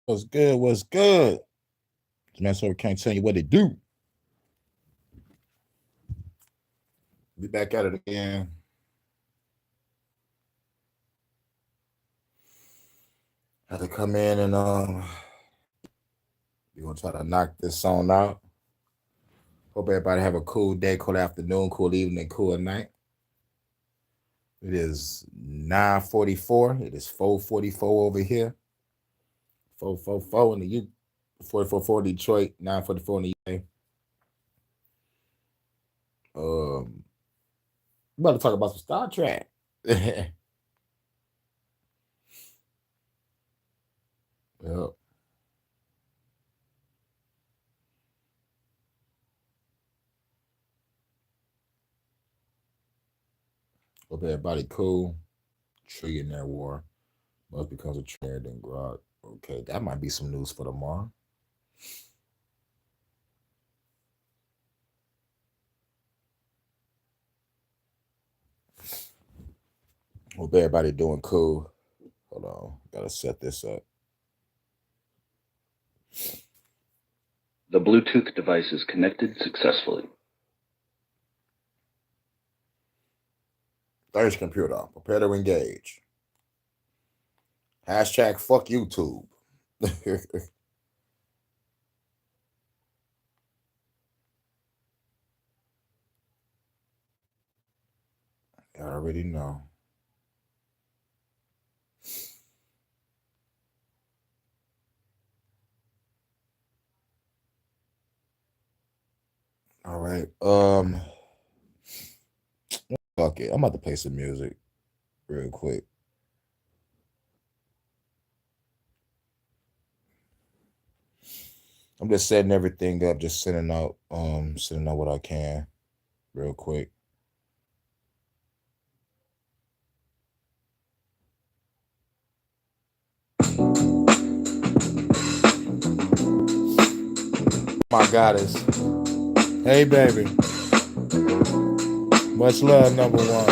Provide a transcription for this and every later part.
What's good? What's good? Man, so can't tell you what it do. Be back at it again. Had to come in and we're gonna try to knock this song out. Hope everybody have a cool day, cool afternoon, cool evening, cool night. It is 9:44. It is 4:44 over here. 4:44 in the U 4:44 Detroit, 9:44 in the UK. We about to talk about some Star Trek. Yep. Hope everybody cool. Trillionaire war. Must becomes a trillionaire then Grok. Okay, that might be some news for tomorrow. Hope everybody doing cool. Hold on, gotta set this up. The Bluetooth device is connected successfully. Thirst computer, prepare to engage. Hashtag fuck YouTube. I already know. All right. Fuck it. I'm about to play some music real quick. I'm just setting everything up, just sending out what I can real quick. My goddess. Hey baby. Much love, number one.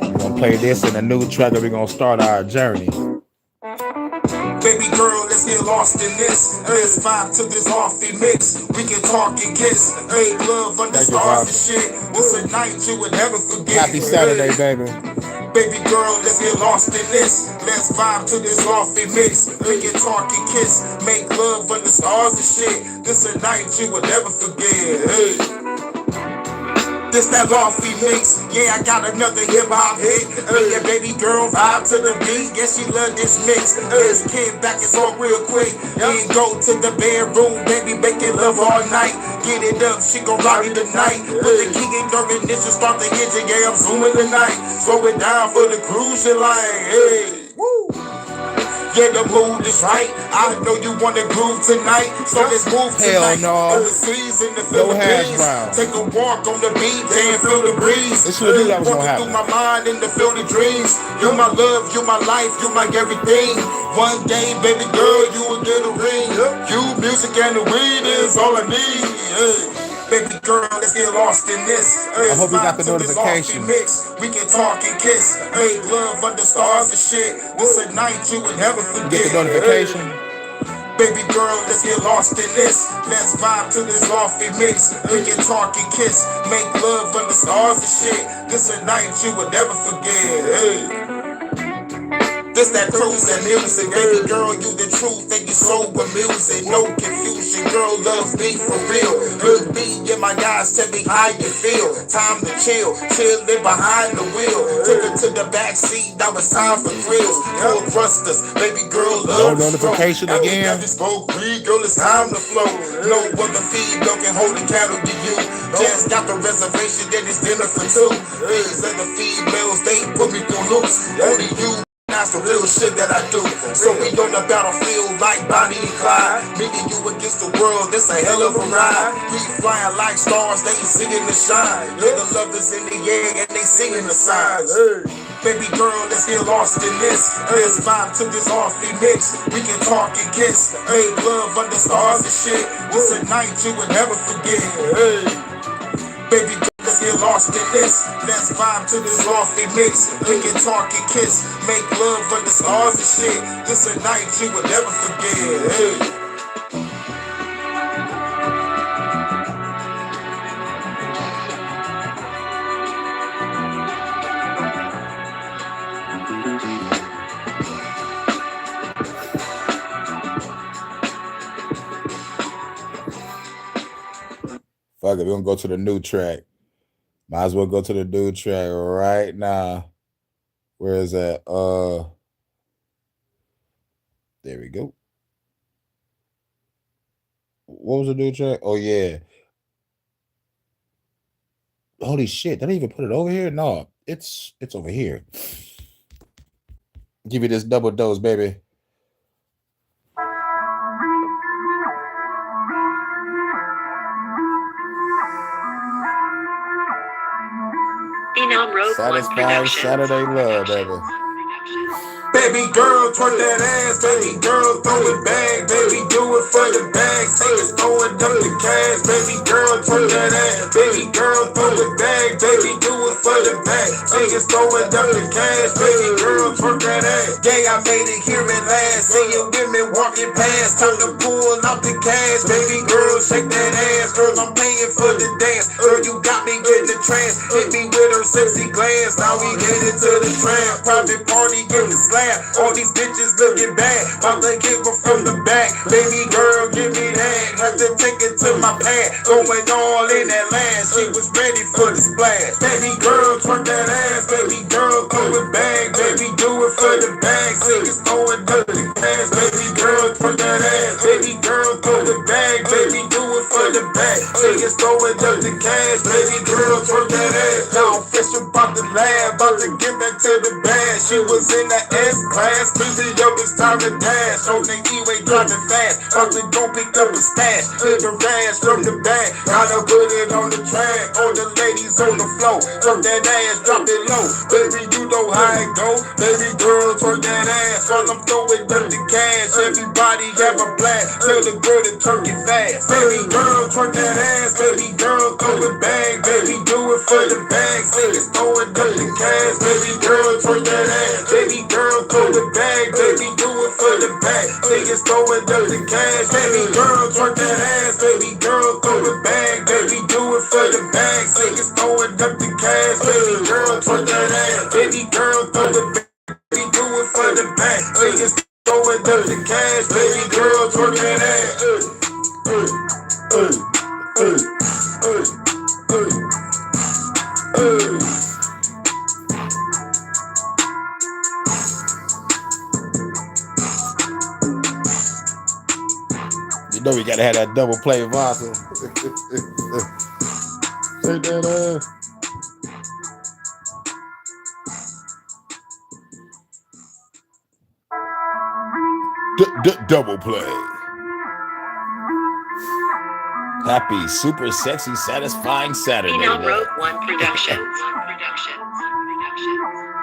We're gonna play this in a new track and we're gonna start our journey. Baby girl, let's get lost in this. Let's vibe to this offy mix. We can talk and kiss. Hey, love under stars and shit. It's a night you would never forget. Happy Saturday, baby. Baby girl, let's get lost in this. Let's vibe to this offy mix. We can talk and kiss. Make love under stars and shit. This a night you would never forget. Hey. This that lofty mix, yeah, I got another hip-hop hit. Yeah, baby girl, vibe to the beat, yeah, she love this mix. This kid back is on real quick, and go to the bedroom, baby, making love all night. Get it up, she gon' rock it tonight. Put the key in her ignition, start the engine, yeah, I'm zooming tonight. Slow it down for the cruise, you like, hey, woo. Yeah, the mood is right. I know you wanna groove tonight, so let's move tonight. Hell no. Overseas in the Philippines, take a walk on the beach and feel the breeze. This what you got Walking gonna through happen. my mind and the feel the dreams. You my love, you my life, you my everything. One day, baby girl, you will get a ring. You, music, and the weed is all I need. Yeah. Baby girl, let's get lost in this. I hope you got the notification. Mix. We can talk and kiss. Make love under stars and shit. This a night you would never forget. Get the notification. Baby girl, let's get lost in this. Let's vibe to this lofty mix. We can talk and kiss. Make love under stars and shit. This a night you would never forget. Hey. This that cruise and music, baby girl, you the truth, and you so amusing, no confusion, girl loves me for real. Look me and my guys, tell me how you feel. Time to chill, chillin' behind the wheel. Took her to the back seat, now it's time for thrills. Cold thrusters, baby girl, love no notification again. Just go free, girl, it's time to flow. No other female can hold a candle to you. Just got the reservation, then it's dinner for two. These other females, they put me through loops. Only you. That's the real shit that I do. So we on the battlefield like Bonnie and Clyde. Me and you against the world, this a hell of a ride. We flying like stars, they singing the shine. Yeah, the love is in the air and they singing the signs. Baby girl, let's get lost in this. Let's vibe to this offy mix. We can talk and kiss. Hey, love under stars and shit. This a night you would never forget. Hey, baby girl, let's get lost in this. Let's vibe to this lofty mix. Lick and talk and kiss. Make love under stars and shit. This a night you will never forget. Hey. Fuck it, we're gonna go to the new track. Might as well go to the new track right now. Where is that? There we go. What was the new track? Oh yeah. Holy shit! Did I even put it over here? No, it's over here. Give you this double dose, baby. Satisfying Saturday love, baby. Baby girl, twerk that ass. Baby girl, throw it back. Baby, do it for the bag. Niggas throwing up the cash. Baby girl, twerk that ass. Baby girl, throw it back. Baby, do it for the bag. Niggas throwing up the cash. Baby girl, twerk that ass. Yeah, I made it here at last. Seeing women walking past. Time to pull out the cash. Baby girl, shake that ass. Girl, I'm paying for the dance. Girl, you got me in the trance. Hit me with her sexy glance. Now we headed to the tram. Private party, give the slap. All these bitches looking bad, about to give her from the back. Baby girl, give me that. Had to take it to my pad. Going all in that land. She was ready for the splash. Baby girl, twerk that ass. Baby girl, throw it back. Baby, do it for the bag. Niggas throwing up the cash. Baby girl, twerk that ass. Baby girl, throw it back. Baby, do it for the bag. Niggas throwing up the cash. Baby girl, twerk that ass. Now I'm fresh about the lab, about to get back to the bag. She was in the class, busy up, it's time to dash. On the E-way driving fast, about to go pick up a stash. Hit the rash from the back, gotta put it on the track. All the ladies on the floor, twerk that ass, drop it low. Baby, you know how it go. Baby girl, twerk that ass, while I'm throwing up the cash. Everybody have a blast, tell the girl to twerk it fast. Baby girl, twerk that ass. Baby girl, throw it back. Baby, do it for the bag. Niggas throwing up the cash. Baby girl, twerk that ass. Baby girl, throw it back, baby, do it for the back. Niggas throwing up the cash. Baby girl, twerk that ass. Baby girl, throw it back, baby, do it for the bag. Niggas throwing up the cash. Baby girl, twerk that ass. Baby girl, throw it back, baby, do it for the bag. Niggas throwing up the cash. Baby girl, twerk that ass. You know we gotta have that double play vodka. Take that ass. Double play. Happy, super sexy, satisfying Saturday. Rogue One Productions.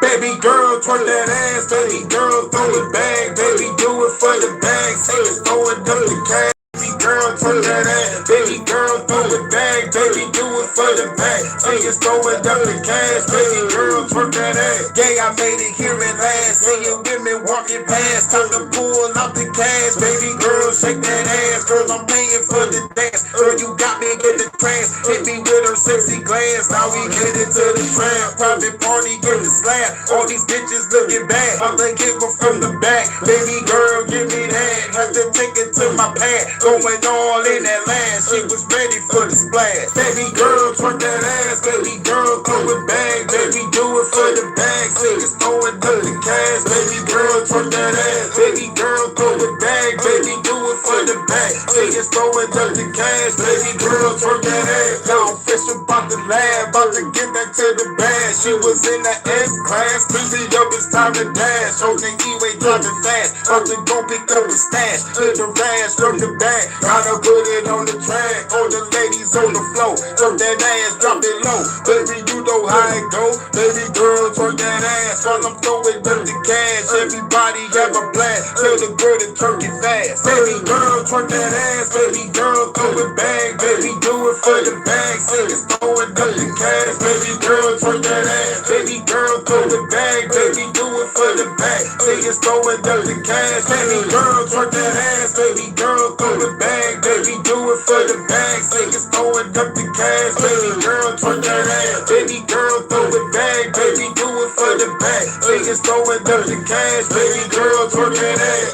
Baby girl, twerk that ass. Baby girl, throw it back. Baby, do it for the bag. Niggas throwing up the cash. Baby girl, twerk that ass. Baby girl, throw it back. Baby, do it for the bag. Niggas throwing up the cash. Baby girl, twerk that ass. Yeah, I made it here at last. Seeing women walking past. Time to pull out the cash. Baby girl, shake that ass. Girl, I'm paying for the dance. Girl, you got me in the trance. Hit me with her sexy glance. Now we headed to the tram. Private party, give the slap. All these bitches looking bad. I'm gonna give her from the back. Baby girl, give me that. Had to take it to my pad. Going all in that land. She was ready for the splash. Baby girl, twerk that ass. Baby girl, throw it back. Baby, do it for the bag. Niggas throwing up the cash. Baby girl, twerk that ass. Baby girl, throw it back. Baby, do it for the bag. Niggas throwing up the cash. Baby girl, twerk that ass. Now I'm fresh about the lab, about to get back to the bag. She was in the S class, busy up, it's time to dash. On the E-way driving fast, about to go pick up a stash. Hit the rash from the back, gotta put it on the track. All the ladies on the floor, twerk that ass, drop it low. Baby, you know how it go. Baby girl, girl twerk that ass while I'm throwing up the cash. Everybody have a blast. Tell the girl to twerk it fast. Baby girl twerk that ass. Baby girl throw it back. Baby do it for the bag. Niggas throwing up the cash. Baby girl twerk that ass. Baby girl throw it back. Baby do it for the bag. Niggas throwing up the cash. Baby girl twerk that ass. Baby girl throw it back. Baby do it for the bag. Niggas throwing up the cash. Baby girl twerk that ass. Baby girl throw it back. Baby do it for the bag. Niggas throwing up the cash. Baby girl twerk that ass.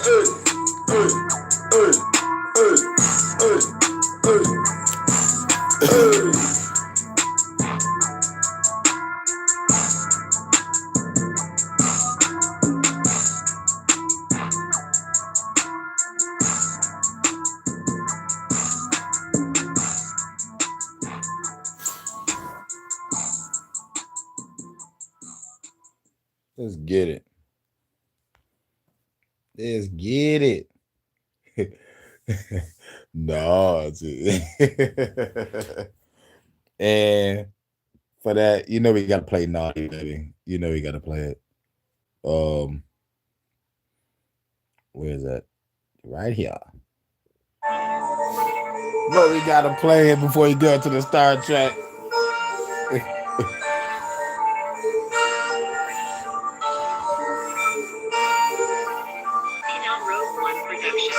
Let's get it. Let's get it. No, and for that, you know we gotta play Naughty, baby. You know we gotta play it. Where is that? Right here. But we gotta play it before you go to the Star Trek. Rogue One production.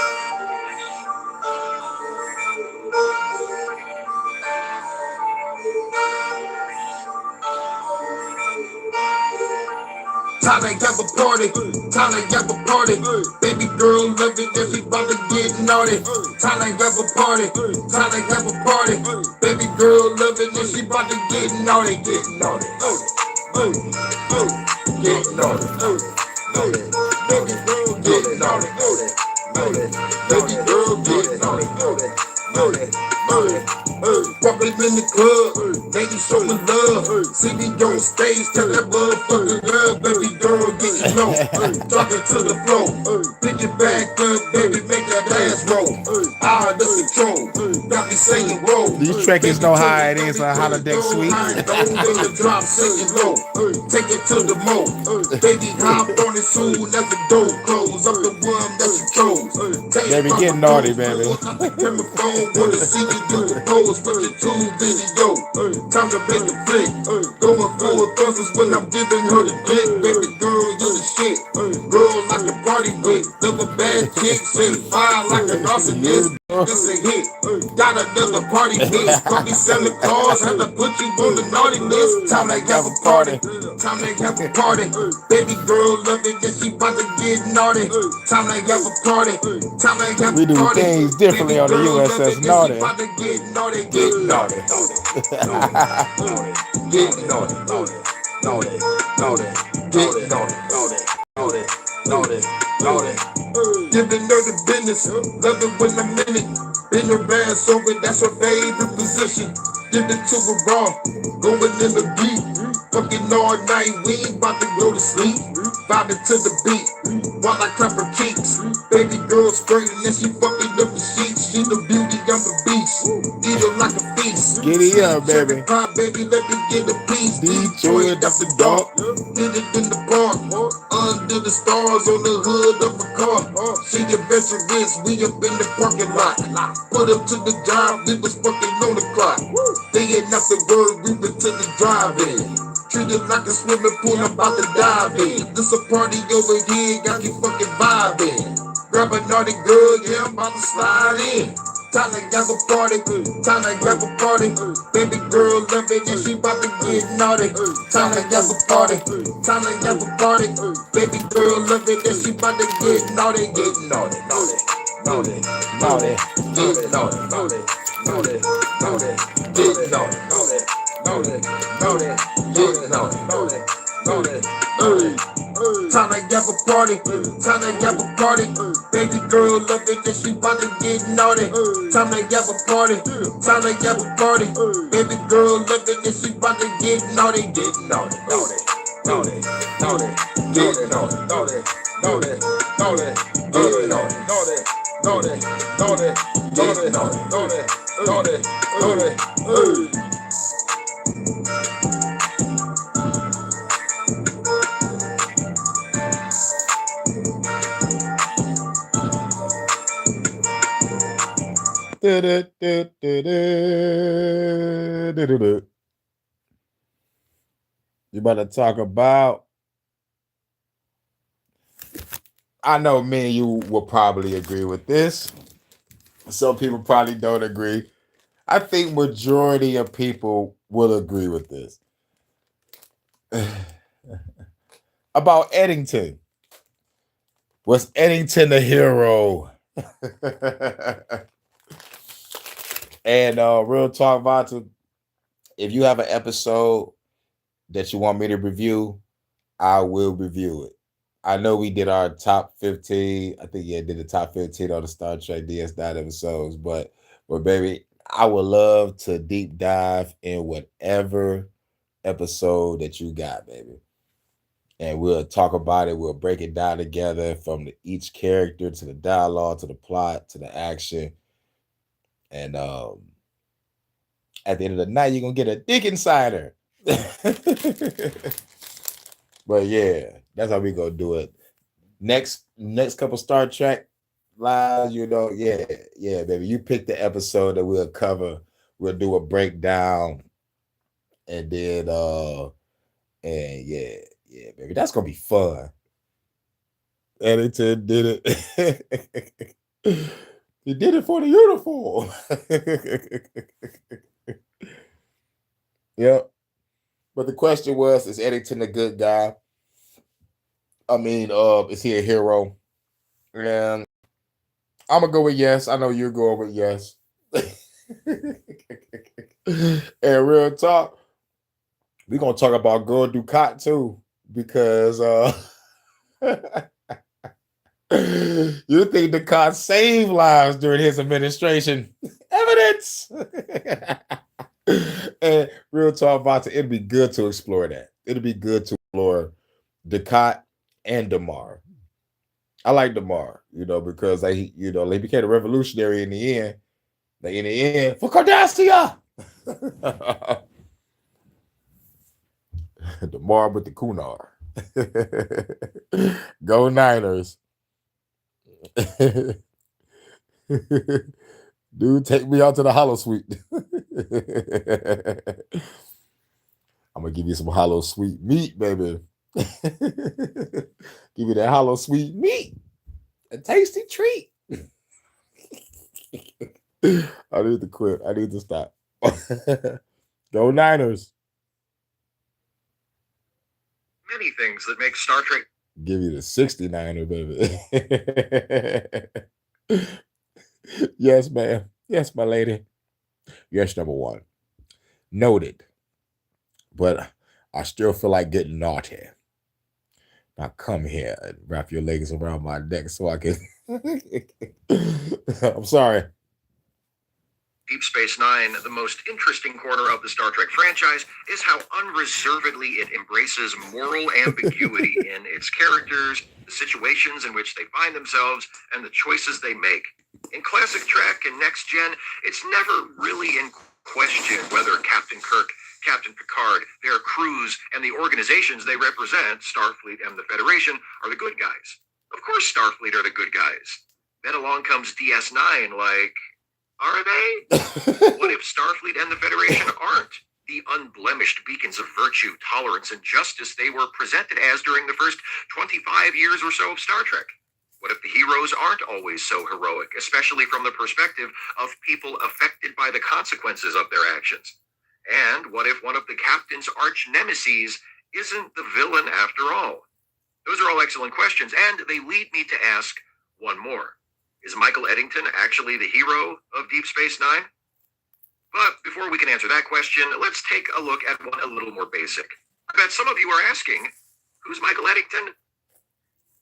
Time to have a party, time to have a party. Baby girl love it, everybody get naughty. Time to have a party, time to have a party. Baby girl love it, everybody get naughty, get naughty. Get naughty, baby girl get naughty, baby girl get naughty. Walking in the club, ladies showing love. See me on stage, tell that motherfucker love. Baby girl get low, talking to the floor. Pick it back up, baby, make that ass roll. Out of control, got me saying roll. These Trekkies know how it is on Holodeck Suite. Don't the drop, singing low. Take it to the mo. Baby hop on it soon as the door close. I'm the one that you chose. Baby, get naughty, baby. Turn my phone, wanna see you do the pose. Put your tube video. Time to make a flick. Going for a process when I'm giving her the dick. Baby girl, you the shit. Girl like a party bitch. Never bad chick. Say fire like an arsonist. This a hit. Got another party bitch. Call me selling cars. Had to put you on the naughty list. Time to have a party. Time to have a party. Baby girl love it. That she about to get naughty. Time to have a party. Time to have a party. We do things differently on the USS Naughty. Get naughty, get naughty, get naughty, giving her the business, love it when I'm in it. Been her ass over, that's her favorite position. Give it to her raw, going in the beat. Fucking all night, we ain't about to go to sleep. Vibing to the beat, while I clap her cheeks. Baby girl skirting and she fucking up the sheets. She the beauty, I'm the beast. Eat her like a feast. Giddy up, baby. Pop, baby, let me get a piece. Detroit, that's the dog. Did it in the park, under the stars on the hood of a car. She adventurous, we up in the parking lot. Put up to the job, we was fucking on the clock. They ain't nothing word, we went to the drive-in. Treated like a swimming pool, I'm about to dive in. This a party over here, got you fucking vibing. Grab a naughty girl, yeah, I'm about to slide in. Time to have a party, time to have a party. Baby girl love it and she about to get naughty. Time to have a party, time to have a party. Baby girl love it and she about to get naughty, get naughty, naughty, naughty, naughty, get naughty, naughty, naughty, naughty, get naughty, naughty, naughty, naughty, get naughty, naughty, naughty. Time to have a party, time to have a party. Baby girl love it and she about to get naughty. Time to have a party, time to have a party. Baby girl love it and she about to get naughty, get naughty, naughty, naughty, naughty, get naughty, naughty, naughty, naughty, get naughty, naughty, naughty, naughty, get naughty, naughty, naughty, naughty. You about to talk about? I know me and you will probably agree with this. Some people probably don't agree. I think majority of people will agree with this. About Eddington. Was Eddington the hero? And real talk, Vata, if you have an episode that you want me to review, I will review it. I know we did our top 15. I think did the top 15 on the Star Trek DS9 episodes, but baby, I would love to deep dive in whatever episode that you got, baby. And we'll talk about it. We'll break it down together from each character to the dialogue, to the plot, to the action. And at the end of the night, you're going to get a Dick Insider. But yeah, that's how we gonna do it. Next couple Star Trek lives, yeah, baby. You pick the episode that we'll cover. We'll do a breakdown, and then and yeah, baby, that's gonna be fun. Eddington did it. He did it for the uniform. Yep. But the question was, is Eddington a good guy? I mean, is he a hero? And I'm gonna go with yes. I know you're going with yes. And real talk, we're gonna talk about Gul Dukat too, because you think Dukat saved lives during his administration. Evidence. And real talk, Vata, it'd be good to explore that. It'd be good to explore Dukat and Damar. I like Damar, because he became a revolutionary in the end. For Cardassia. Damar with the Kunar. Go Niners. Dude, take me out to the hollow suite. I'm gonna give you some hollow sweet meat, baby. Give you that hollow sweet meat. A tasty treat. I need to quit. I need to stop. Go Niners. Many things that make Star Trek. Give you the 69er, baby. Yes, ma'am. Yes, my lady. Yes, number one. Noted. But I still feel like getting naughty. Now come here and wrap your legs around my neck so I can. I'm sorry. Deep Space Nine, the most interesting corner of the Star Trek franchise, is how unreservedly it embraces moral ambiguity in its characters, the situations in which they find themselves, and the choices they make. In classic Trek and Next Gen, it's never really in question whether Captain Kirk, Captain Picard, their crews, and the organizations they represent, Starfleet and the Federation, are the good guys. Of course Starfleet are the good guys. Then along comes DS9 like... Are they? What if Starfleet and the Federation aren't the unblemished beacons of virtue, tolerance, and justice they were presented as during the first 25 years or so of Star Trek? What if the heroes aren't always so heroic, especially from the perspective of people affected by the consequences of their actions? And what if one of the captain's arch nemeses isn't the villain after all? Those are all excellent questions, and they lead me to ask one more. Is Michael Eddington actually the hero of Deep Space Nine? But before we can answer that question, let's take a look at one a little more basic. I bet some of you are asking, who's Michael Eddington?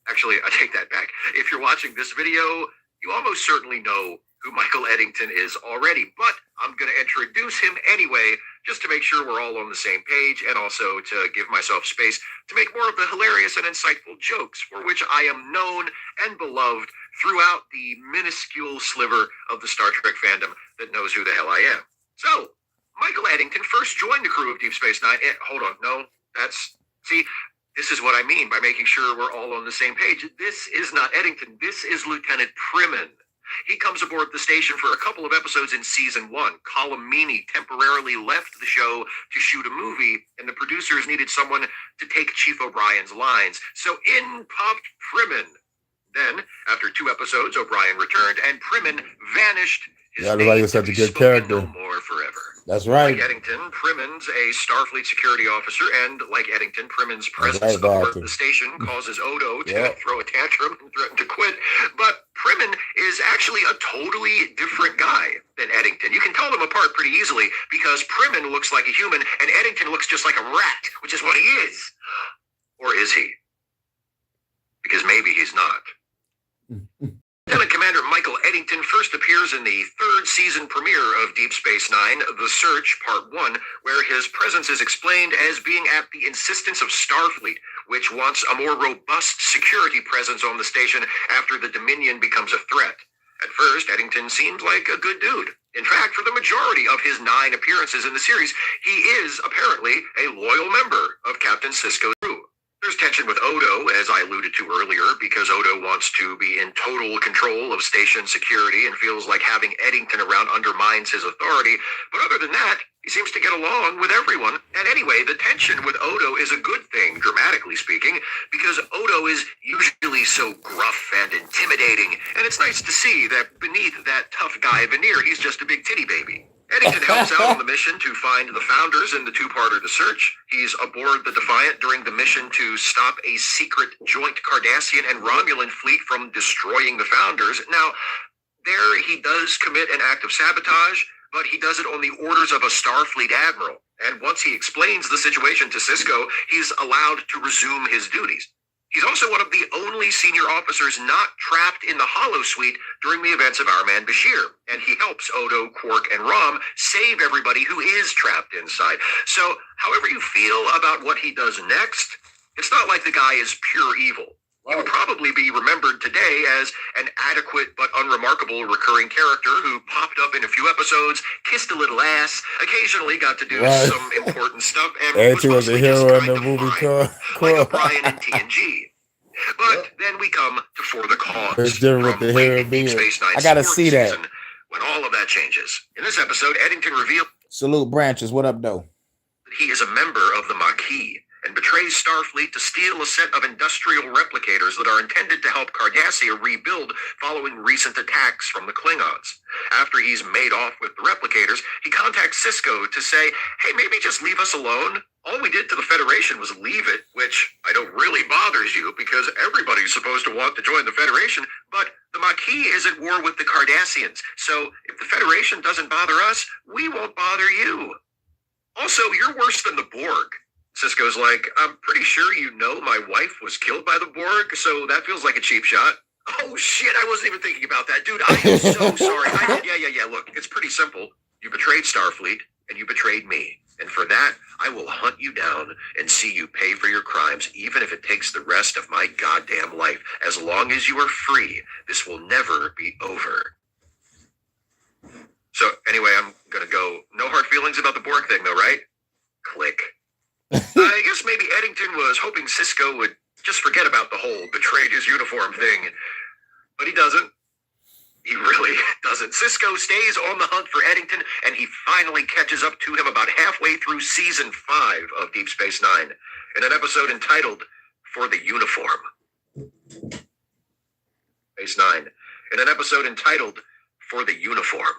Actually, I take that back. If you're watching this video, you almost certainly know who Michael Eddington is already, but I'm going to introduce him anyway, just to make sure we're all on the same page, and also to give myself space to make more of the hilarious and insightful jokes for which I am known and beloved throughout the minuscule sliver of the Star Trek fandom that knows who the hell I am. So, Michael Eddington first joined the crew of Deep Space Nine. Hold on, no, this is what I mean by making sure we're all on the same page. This is not Eddington. This is Lieutenant Primmin. He comes aboard the station for a couple of episodes in season 1. Colm Meaney temporarily left the show to shoot a movie, and the producers needed someone to take Chief O'Brien's lines. So in popped Primmin. Then, after 2 episodes, O'Brien returned, and Primmin vanished. His Yeah, name like such to a be good spoken character. No more forever. That's right. Like Eddington, Primmin's a Starfleet security officer, and like Eddington, Primmin's That's presence right, aboard Doctor. the station causes Odo to Yeah. throw a tantrum and threaten to quit. But Primmin is actually a totally different guy than Eddington. You can tell them apart pretty easily because Primmin looks like a human and Eddington looks just like a rat, which is what he is. Or is he? Because maybe he's not. Lieutenant Commander Michael Eddington first appears in the 3rd season premiere of Deep Space Nine, The Search, Part 1, where his presence is explained as being at the insistence of Starfleet, which wants a more robust security presence on the station after the Dominion becomes a threat. At first, Eddington seemed like a good dude. In fact, for the majority of his 9 appearances in the series, he is apparently a loyal member of Captain Sisko's crew. There's tension with Odo, as I alluded to earlier, because Odo wants to be in total control of station security and feels like having Eddington around undermines his authority. But other than that, he seems to get along with everyone. And anyway, the tension with Odo is a good thing, dramatically speaking, because Odo is usually so gruff and intimidating. And it's nice to see that beneath that tough guy veneer, he's just a big titty baby. Eddington helps out on the mission to find the Founders in the 2-parter The Search. He's aboard the Defiant during the mission to stop a secret joint Cardassian and Romulan fleet from destroying the Founders. Now, there he does commit an act of sabotage, but he does it on the orders of a Starfleet admiral. And once he explains the situation to Sisko, he's allowed to resume his duties. He's also one of the only senior officers not trapped in the holosuite during the events of Our Man Bashir, and he helps Odo, Quark, and Rom save everybody who is trapped inside. So, however you feel about what he does next, it's not like the guy is pure evil. He would probably be remembered today as an adequate but unremarkable recurring character who popped up in a few episodes, kissed a little ass, occasionally got to do Right. some important stuff, and And she was a mostly just hero in kind the of movie fine, called like O'Brien in TNG. But then we come to For the Cause. It's different with from the late hero in Deep being- Space Nine's I gotta 4th see that. season, when all of that changes. In this episode, Eddington reveals Salute Branches. What up, though? that he is a member of the Maquis and betrays Starfleet to steal a set of industrial replicators that are intended to help Cardassia rebuild following recent attacks from the Klingons. After he's made off with the replicators, he contacts Sisko to say, hey, maybe just leave us alone. All we did to the Federation was leave it, which I know really bothers you because everybody's supposed to want to join the Federation, but the Maquis is at war with the Cardassians. So if the Federation doesn't bother us, we won't bother you. Also, you're worse than the Borg. Sisko's like, I'm pretty sure you know my wife was killed by the Borg, so that feels like a cheap shot. Oh, shit, I wasn't even thinking about that. Dude, I am so sorry. Yeah. Look, it's pretty simple. You betrayed Starfleet, and you betrayed me. And for that, I will hunt you down and see you pay for your crimes, even if it takes the rest of my goddamn life. As long as you are free, this will never be over. So, anyway, I'm gonna go. No hard feelings about the Borg thing, though, right? Click. I guess maybe Eddington was hoping Sisko would just forget about the whole betrayed his uniform thing. But he doesn't. He really doesn't. Sisko stays on the hunt for Eddington, and he finally catches up to him about halfway through season 5 of Deep Space Nine in an episode entitled For the Uniform. Space Nine. In an episode entitled For the Uniform.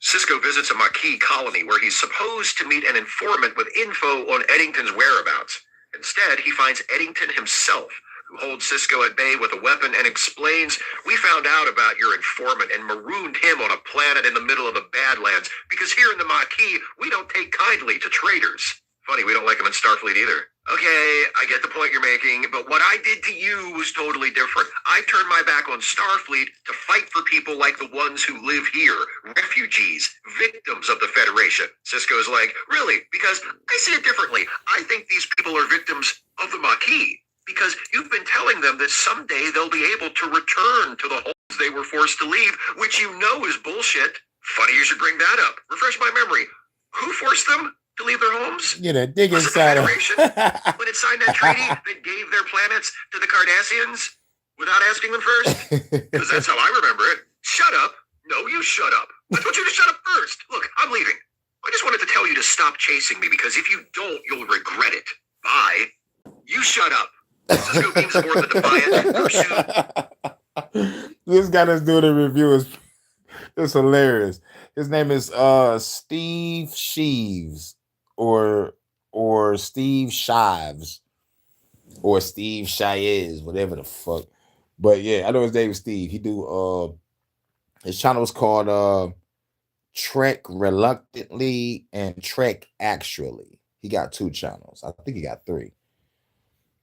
Sisko visits a Maquis colony where he's supposed to meet an informant with info on Eddington's whereabouts. Instead, he finds Eddington himself, who holds Sisko at bay with a weapon and explains, we found out about your informant and marooned him on a planet in the middle of the Badlands because here in the Maquis, we don't take kindly to traitors. Funny, we don't like them in Starfleet either. Okay, I get the point you're making, but what I did to you was totally different. I turned my back on Starfleet to fight for people like the ones who live here, refugees, victims of the Federation. Sisko's like, really? Because I see it differently. I think these people are victims of the Maquis, because you've been telling them that someday they'll be able to return to the homes they were forced to leave, which you know is bullshit. Funny you should bring that up. Refresh my memory. Who forced them to leave their homes? Get a dig Was it the inside of Federation when it signed that treaty that gave their planets to the Cardassians without asking them first? Because that's how I remember it. Shut up. No, you shut up. I told you to shut up first. Look, I'm leaving. I just wanted to tell you to stop chasing me because if you don't, you'll regret it. Bye. You shut up. Cisco beams aboard the Defiant. This guy that's doing the review is hilarious. His name is Steve Sheaves or Steve Shives or Steve Shies, whatever the fuck. But yeah, I know his name is Steve. He do his channel is called Trek Reluctantly and Trek Actually. He got 2 channels. I think he got 3.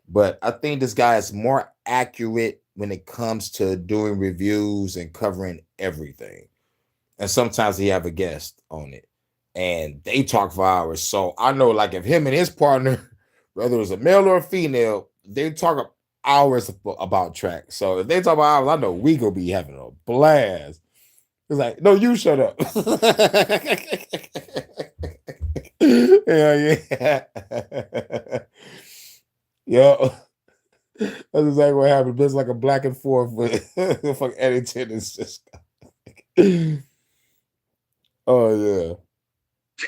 But I think this guy is more accurate when it comes to doing reviews and covering everything. And sometimes he have a guest on it. And they talk for hours. So I know, like, if him and his partner, whether it's a male or a female, they talk hours about Trek. So if they talk about hours, I know we gonna be having a blast. It's like, no, you shut up. Yeah. Yo, that's exactly what happened. It's like a back and forth with fuck Eddington and Cisco. Oh yeah.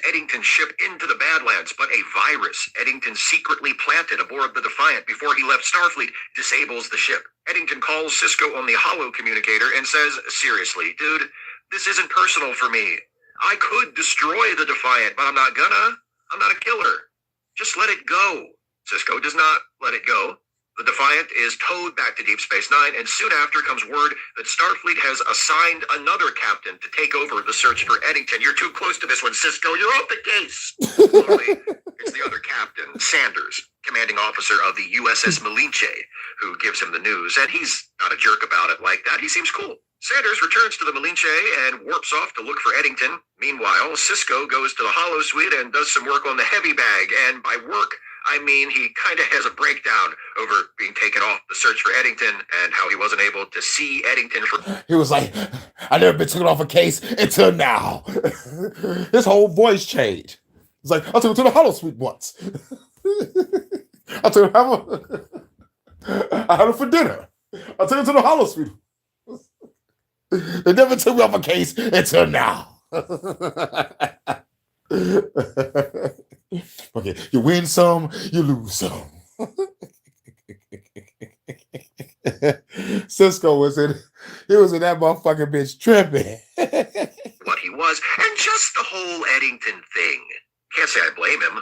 Eddington's ship into the Badlands, but a virus Eddington secretly planted aboard the Defiant before he left Starfleet disables the ship. Eddington calls Cisco on the holo communicator and says, seriously, dude, this isn't personal for me. I could destroy the Defiant, but I'm not gonna. I'm not a killer. Just let it go. Cisco does not let it go. The Defiant is towed back to Deep Space Nine, and soon after comes word that Starfleet has assigned another captain to take over the search for Eddington. You're too close to this one, Cisco. You're off the case. Only it's the other captain, Sanders, commanding officer of the USS Malinche, who gives him the news, and he's not a jerk about it like that. He seems cool. Sanders returns to the Malinche and warps off to look for Eddington. Meanwhile, Cisco goes to the holo suite and does some work on the heavy bag, and by work, I mean, he kind of has a breakdown over being taken off the search for Eddington and how he wasn't able to see Eddington for... He was like, I never been taken off a case until now. His whole voice changed. It's like, I took him to the holo suite once. I took him, I had him for dinner. I took him to the holo suite. They never took me off a case until now. Okay, you win some, you lose some. Cisco was in that motherfucking bitch tripping. what he was, and just the whole Eddington thing. Can't say I blame him.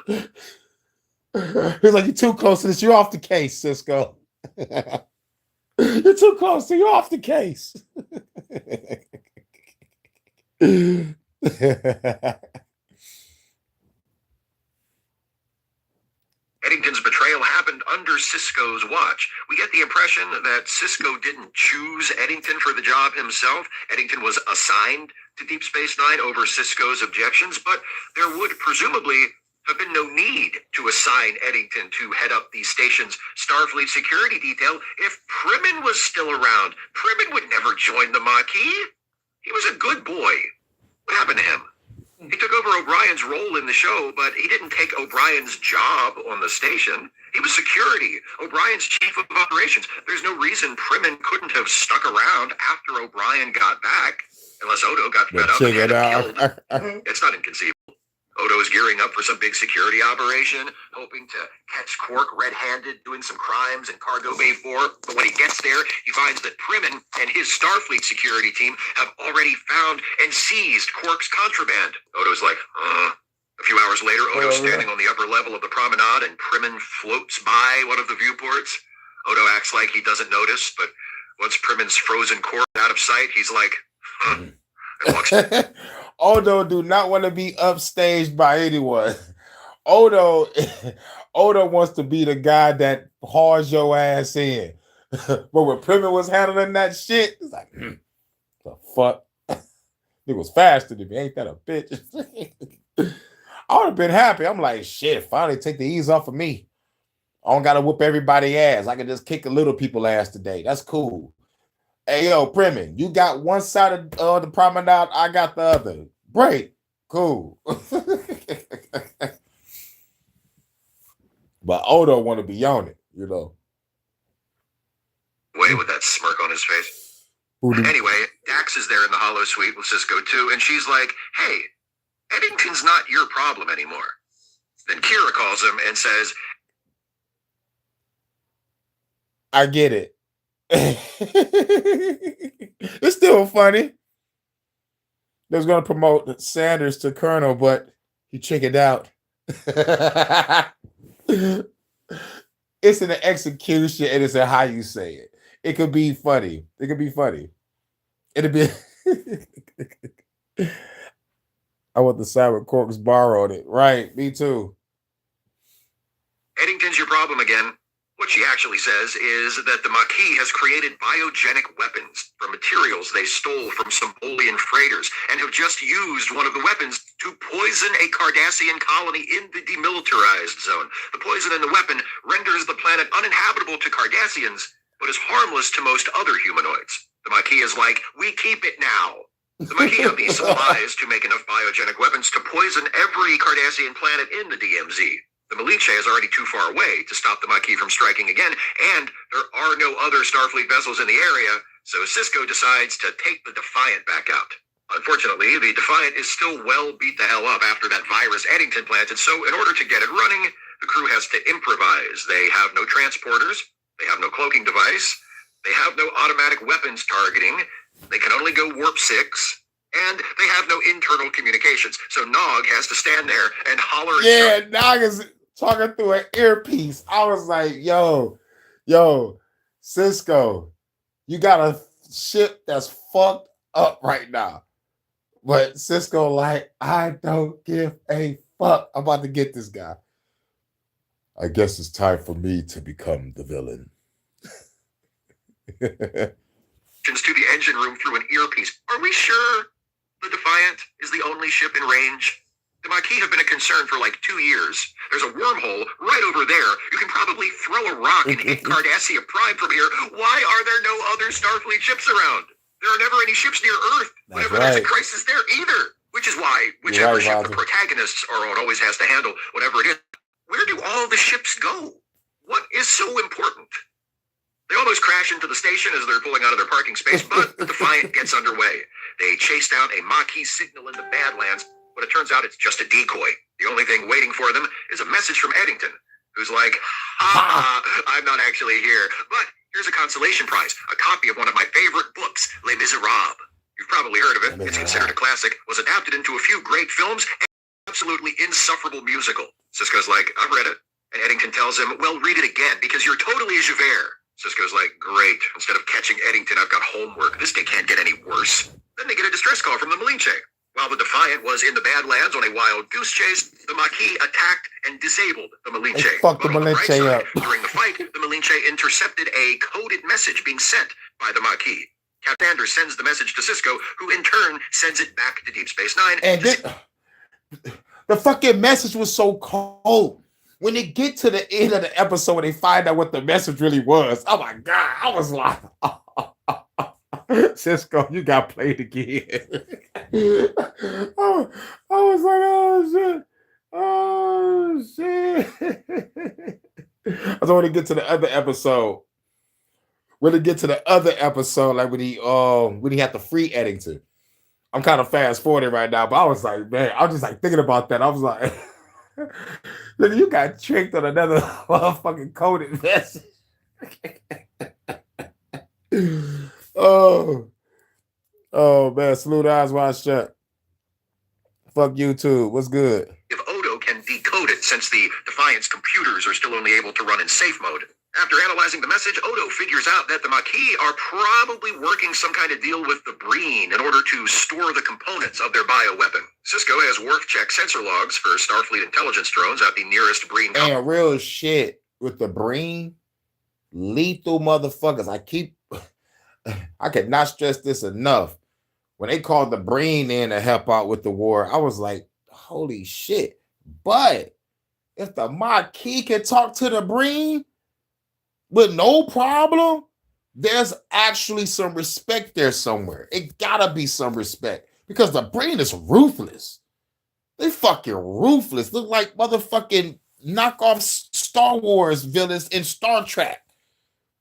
He's like, you're too close to this. You're off the case, Cisco. You're too close to you're off the case. Eddington's betrayal happened under Cisco's watch. We get the impression that Cisco didn't choose Eddington for the job himself. Eddington was assigned to Deep Space Nine over Cisco's objections, but there would presumably have been no need to assign Eddington to head up the station's Starfleet security detail if Primin was still around. Primin would never join the Maquis. He was a good boy. What happened to him? He took over O'Brien's role in the show, but he didn't take O'Brien's job on the station. He was security, O'Brien's chief of operations. There's no reason Primin couldn't have stuck around after O'Brien got back, unless Odo got fed up and had him killed. It's not inconceivable. Odo is gearing up for some big security operation, hoping to catch Quark red-handed doing some crimes in Cargo Bay 4. But when he gets there, he finds that Primin and his Starfleet security team have already found and seized Quark's contraband. Odo's like, A few hours later, Odo's standing on the upper level of the promenade, and Primin floats by one of the viewports. Odo acts like he doesn't notice, but once Primin's frozen Quark out of sight, he's like, and walks. Odo do not want to be upstaged by anyone. Odo wants to be the guy that hauls your ass in. But when Primin was handling that shit, it's like, the fuck? It was faster than me. Ain't that a bitch? I would have been happy. I'm like, shit, finally take the ease off of me. I don't got to whoop everybody's ass. I can just kick a little people ass today. That's cool. Hey, yo, Primin, you got one side of the promenade, I got the other. Great. Cool. But Odo want to be on it, you know. Way with that smirk on his face. Anyway, Dax is there in the Hollow Suite with Cisco too, and she's like, "Hey, Eddington's not your problem anymore." Then Kira calls him and says, I get it. It's still funny. They was going to promote Sanders to Colonel, but he chickened out. It's in the execution and it's in how you say it. It could be funny. It could be funny. It'd be. I want the Silent Corpse bar on it. Right, me too. "Eddington's your problem again." What she actually says is that the Maquis has created biogenic weapons from materials they stole from Symbolian freighters and have just used one of the weapons to poison a Cardassian colony in the demilitarized zone. The poison in the weapon renders the planet uninhabitable to Cardassians, but is harmless to most other humanoids. The Maquis is like, "We keep it now." The Maquis have the supplies to make enough biogenic weapons to poison every Cardassian planet in the DMZ. The Malinche is already too far away to stop the Maquis from striking again, and there are no other Starfleet vessels in the area, so Cisco decides to take the Defiant back out. Unfortunately, the Defiant is still well beat the hell up after that virus Eddington planted, so in order to get it running, the crew has to improvise. They have no transporters, they have no cloaking device, they have no automatic weapons targeting, they can only go warp 6, and they have no internal communications. So Nog has to stand there and holler. Yeah, Nog is talking through an earpiece. I was like, yo, Cisco, you got a ship that's fucked up right now. But Cisco like, I don't give a fuck. I'm about to get this guy. I guess it's time for me to become the villain. To the engine room through an earpiece. Are we sure the Defiant is the only ship in range? The Maquis have been a concern for like 2 years. There's a wormhole right over there. You can probably throw a rock and hit Cardassia Prime from here. Why are there no other Starfleet ships around? There are never any ships near Earth whenever there's a crisis there either. Which is why whichever ship the protagonists are on always has to handle whatever it is. Where do all the ships go? What is so important? They almost crash into the station as they're pulling out of their parking space, but the Defiant gets underway. They chase down a Maquis signal in the Badlands, but it turns out it's just a decoy. The only thing waiting for them is a message from Eddington, who's like, I'm not actually here, but here's a consolation prize, a copy of one of my favorite books, Les Miserables. You've probably heard of it. It's considered a classic, was adapted into a few great films, and absolutely insufferable musical. Cisco's like, I've read it. And Eddington tells him, well, read it again, because you're totally a Javert. Cisco's like, great. Instead of catching Eddington, I've got homework. This day can't get any worse. Then they get a distress call from the Malinche. While the Defiant was in the Badlands on a wild goose chase, the Maquis attacked and disabled the Malinche. Fuck the Malinche up. During the fight, the Malinche intercepted a coded message being sent by the Maquis. Captain Anders sends the message to Cisco, who in turn sends it back to Deep Space Nine. And the fucking message was so cold. When they get to the end of the episode and they find out what the message really was, oh my God, I was like, Cisco, you got played again. I was like, oh shit. I was want to get to the other episode. When they get to the other episode, like when he had to free Eddington. I'm kind of fast forwarding right now, but I was like, man, I was just like thinking about that. I was like, look, you got tricked on another motherfucking coded message. Oh man, salute eyes wide shut. Fuck YouTube. What's good? If Odo can decode it, since the Defiant's computers are still only able to run in safe mode. After analyzing the message, Odo figures out that the Maquis are probably working some kind of deal with the Breen in order to store the components of their bioweapon. Cisco has Worf check sensor logs for Starfleet intelligence drones at the nearest Breen. And real shit with the Breen, lethal motherfuckers. I could not stress this enough. When they called the Breen in to help out with the war, I was like, holy shit. But if the Maquis can talk to the Breen with no problem, there's actually some respect there somewhere. It gotta be some respect because the Breen is ruthless. They fucking ruthless. Look like motherfucking knockoff Star Wars villains in Star Trek.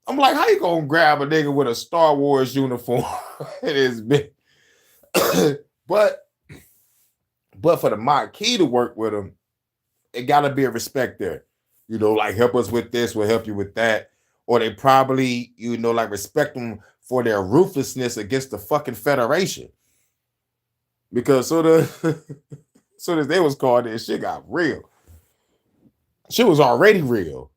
I'm like, how you gonna grab a nigga with a Star Wars uniform? It is big. but for the Maquis to work with him, it gotta be a respect there. You know, like help us with this, we'll help you with that. Or they probably, you know, like respect them for their ruthlessness against the fucking Federation. Because soon as they was called in, shit got real. Shit was already real.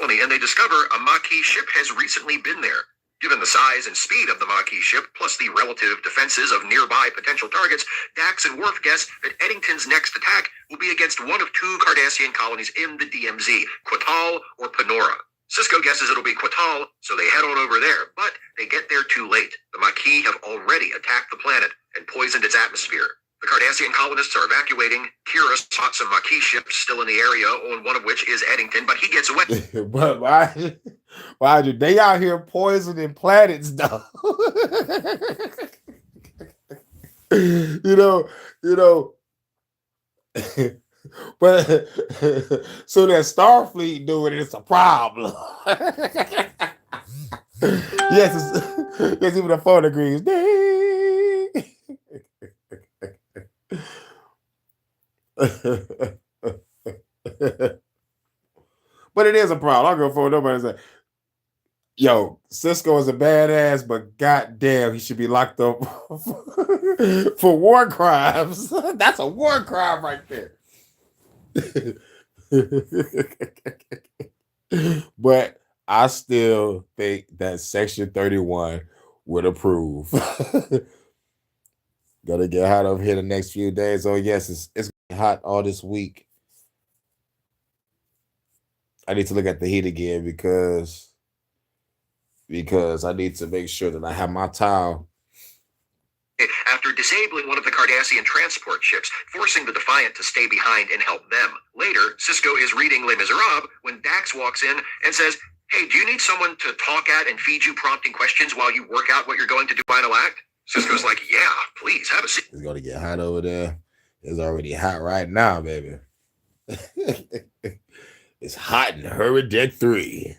And they discover a Maquis ship has recently been there. Given the size and speed of the Maquis ship, plus the relative defenses of nearby potential targets, Dax and Worf guess that Eddington's next attack will be against one of two Cardassian colonies in the DMZ, Quatal or Panora. Sisko guesses it'll be Quatal, so they head on over there, but they get there too late. The Maquis have already attacked the planet and poisoned its atmosphere. The Cardassian colonists are evacuating. Kira spots some Maquis ships still in the area, on one of which is Eddington, but he gets away. But why do they out here poisoning planets, though? you know. But so that Starfleet doing it's a problem. Yes, even the phone agrees. But it is a problem. I'll go for nobody say, yo, Sisko is a badass, but goddamn, he should be locked up for war crimes. That's a war crime right there. But I still think that Section 31 would approve. Gonna get hot over here the next few days. Oh yes, it's hot all this week. I need to look at the heat again because I need to make sure that I have my towel. After disabling one of the Cardassian transport ships, forcing the Defiant to stay behind and help them. Later, Sisko is reading Les Miserables when Dax walks in and says, "Hey, do you need someone to talk at and feed you prompting questions while you work out what you're going to do final act?" Sisko's like, "Yeah, please, have a seat." It's gonna get hot over there. It's already hot right now, baby. It's hot in Holodeck 3.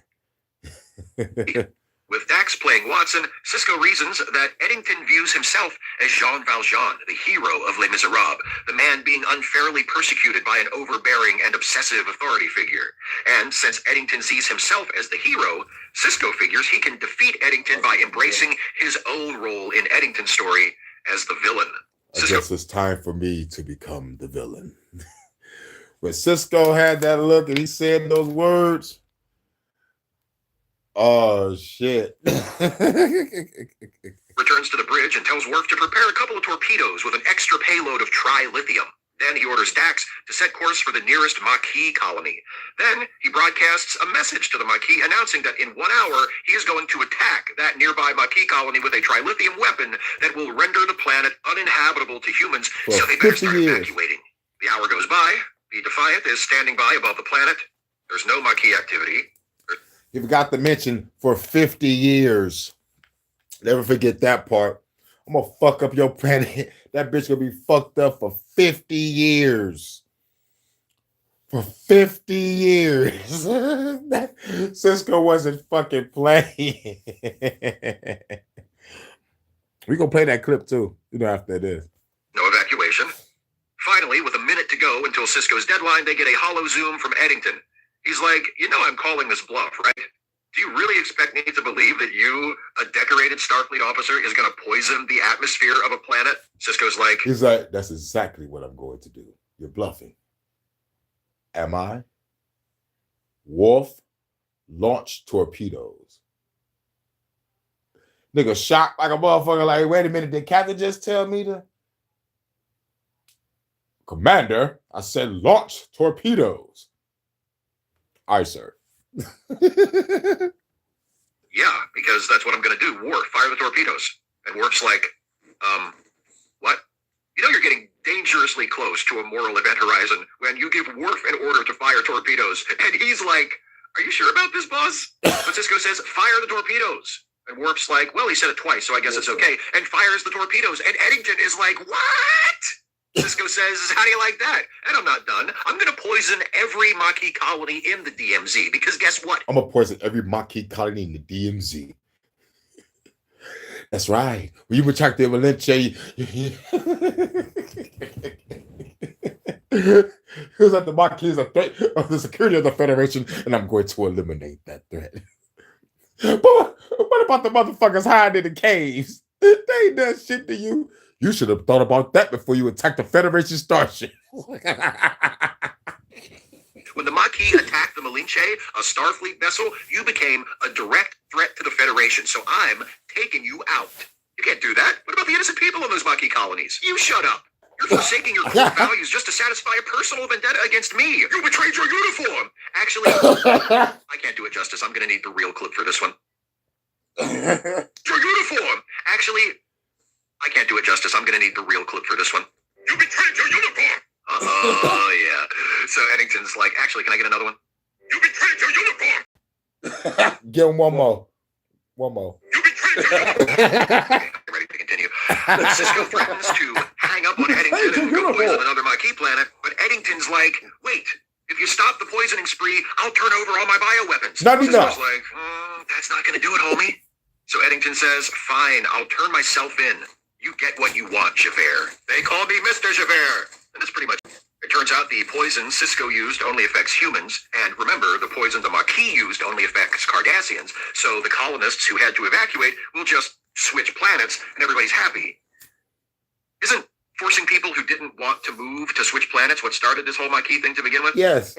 With Dax playing Watson, Sisko reasons that Eddington views himself as Jean Valjean, the hero of Les Miserables, the man being unfairly persecuted by an overbearing and obsessive authority figure. And since Eddington sees himself as the hero, Sisko figures he can defeat Eddington by embracing his own role in Eddington's story as the villain. I guess it's time for me to become the villain. When Sisko had that look and he said those words, oh shit. Returns to the bridge and tells Worf to prepare a couple of torpedoes with an extra payload of trilithium. Then he orders Dax to set course for the nearest Maquis colony. Then he broadcasts a message to the Maquis announcing that in 1 hour he is going to attack that nearby Maquis colony with a trilithium weapon that will render the planet uninhabitable to humans, so they better start evacuating. The hour goes by. The Defiant is standing by above the planet. There's no Maquis activity. You forgot to mention for 50 years. Never forget that part. I'm gonna fuck up your planet. That bitch gonna be fucked up for 50 years. For 50 years. Sisko wasn't fucking playing. We gonna play that clip too, after this. No evacuation. Finally, with a minute to go until Sisko's deadline, they get a hollow zoom from Eddington. He's like, I'm calling this bluff, right? Do you really expect me to believe that you, a decorated Starfleet officer, is going to poison the atmosphere of a planet? Sisko's like, he's like, that's exactly what I'm going to do. You're bluffing. Am I? Worf, launch torpedoes. Nigga shocked like a motherfucker, like, wait a minute, did Captain just tell me to? Commander, I said launch torpedoes. Aye, sir. Yeah, because that's what I'm going to do. Worf, fire the torpedoes. And Worf's like, what? You're getting dangerously close to a moral event horizon when you give Worf an order to fire torpedoes. And he's like, are you sure about this, boss? But Sisko says, fire the torpedoes. And Worf's like, well, he said it twice, so I guess it's okay. And fires the torpedoes. And Eddington is like, what? Sisko says, how do you like that? And I'm not done. I'm going to poison poison every Maquis colony in the DMZ. Because guess what? I'm gonna poison every Maquis colony in the DMZ. That's right. When you attack the Valenche, who's at the Maquis is a threat of the security of the Federation, and I'm going to eliminate that threat. But what about the motherfuckers hiding in the caves? They ain't done shit to you. You should have thought about that before you attacked the Federation starship. When the Maquis attacked the Malinche, a Starfleet vessel, you became a direct threat to the Federation. So I'm taking you out. You can't do that. What about the innocent people in those Maquis colonies? You shut up. You're forsaking your core values just to satisfy a personal vendetta against me. You betrayed your uniform. Actually, I can't do it justice. I'm going to need the real clip for this one. Your uniform. Actually, I can't do it justice. I'm going to need the real clip for this one. You betrayed your uniform. Oh, yeah. So Eddington's like, actually, can I get another one? You betrayed your uniform. Give him one more. One more. You betrayed your uniform. Okay, ready to continue. Cisco threatens to hang up on Eddington and go poison another Maquis planet, but Eddington's like, wait, if you stop the poisoning spree, I'll turn over all my bioweapons. Cisco's like, that's not going to do it, homie. So Eddington says, fine, I'll turn myself in. You get what you want, Javert. They call me Mr. Javert. And that's pretty much it. It turns out the poison Cisco used only affects humans. And remember, the poison the Maquis used only affects Cardassians. So the colonists who had to evacuate will just switch planets and everybody's happy. Isn't forcing people who didn't want to move to switch planets what started this whole Maquis thing to begin with? Yes.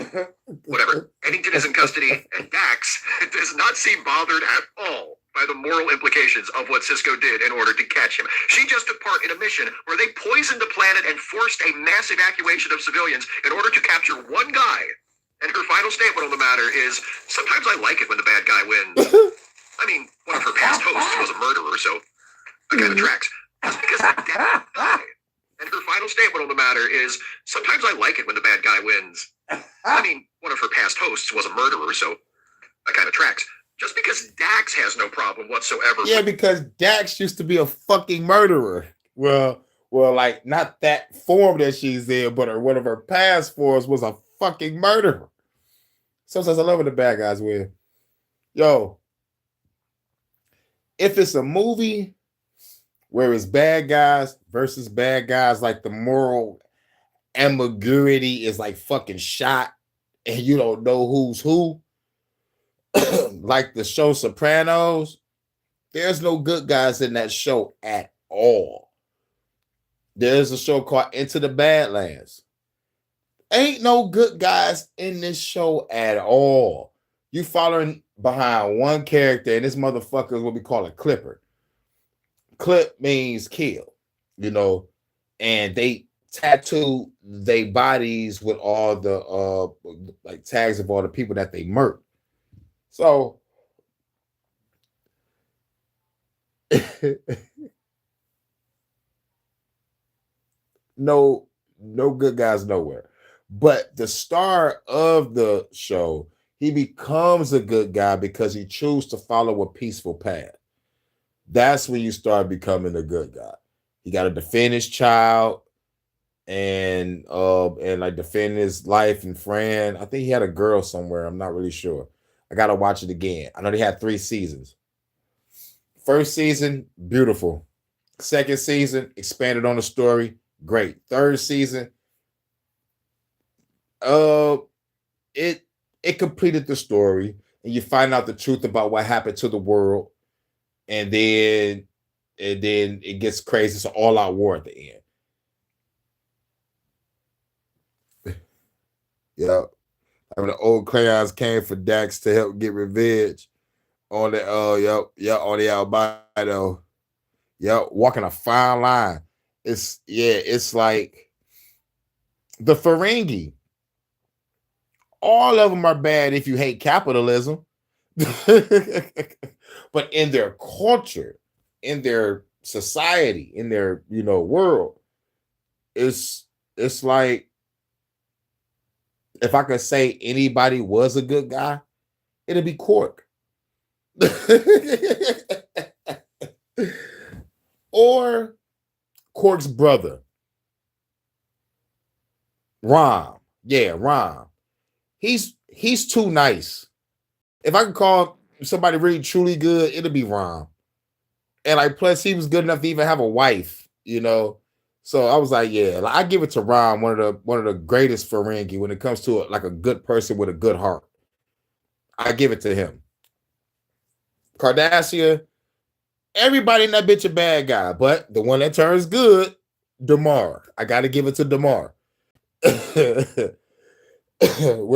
Whatever. Eddington is in custody, and Dax does not seem bothered at all by the moral implications of what Cisco did in order to catch him. She just took part in a mission where they poisoned a planet and forced a mass evacuation of civilians in order to capture one guy. And her final statement on the matter is, sometimes I like it when the bad guy wins. I mean, one of her past hosts was a murderer, so that kind of tracks. Just because the dead guy. And her final statement on the matter is, sometimes I like it when the bad guy wins. I mean, one of her past hosts was a murderer, so that kind of tracks. Just because Dax has no problem whatsoever. Yeah, because Dax used to be a fucking murderer. Well, like not that form that she's in, but one of her past forms was a fucking murderer. Sometimes I love when the bad guys win. Yo, if it's a movie where it's bad guys versus bad guys, like the moral ambiguity is like fucking shot and you don't know who's who, like the show Sopranos, there's no good guys in that show at all. There's a show called Into the Badlands. Ain't no good guys in this show at all. You following behind one character, and this motherfucker is what we call a clipper. Clip means kill, you know, and they tattoo their bodies with all the like tags of all the people that they murdered. So no good guys nowhere. But the star of the show, he becomes a good guy because he chooses to follow a peaceful path. That's when you start becoming a good guy. He got to defend his child and like defend his life and friend. I think he had a girl somewhere. I'm not really sure. I gotta watch it again. I know they had 3 seasons. First season, beautiful. Second season, expanded on the story, great. Third season, it completed the story, and you find out the truth about what happened to the world, and then it gets crazy. It's an all-out war at the end. Yeah. When the old Klingons came for Dax to help get revenge on the on the albino. Walking a fine line. It's like the Ferengi. All of them are bad if you hate capitalism. But in their culture, in their society, in their world, it's like, if I could say anybody was a good guy, it'd be Quark. Or Quark's brother. Rom. Yeah, Rom. he's too nice. If I could call somebody really truly good, it'll be Rom. And like, plus he was good enough to even have a wife, you know. So I was like, yeah, like, I give it to Rom, one of the greatest Ferengi when it comes to like a good person with a good heart. I give it to him. Cardassia, everybody in that bitch a bad guy, but the one that turns good, Damar. I got to give it to Damar. When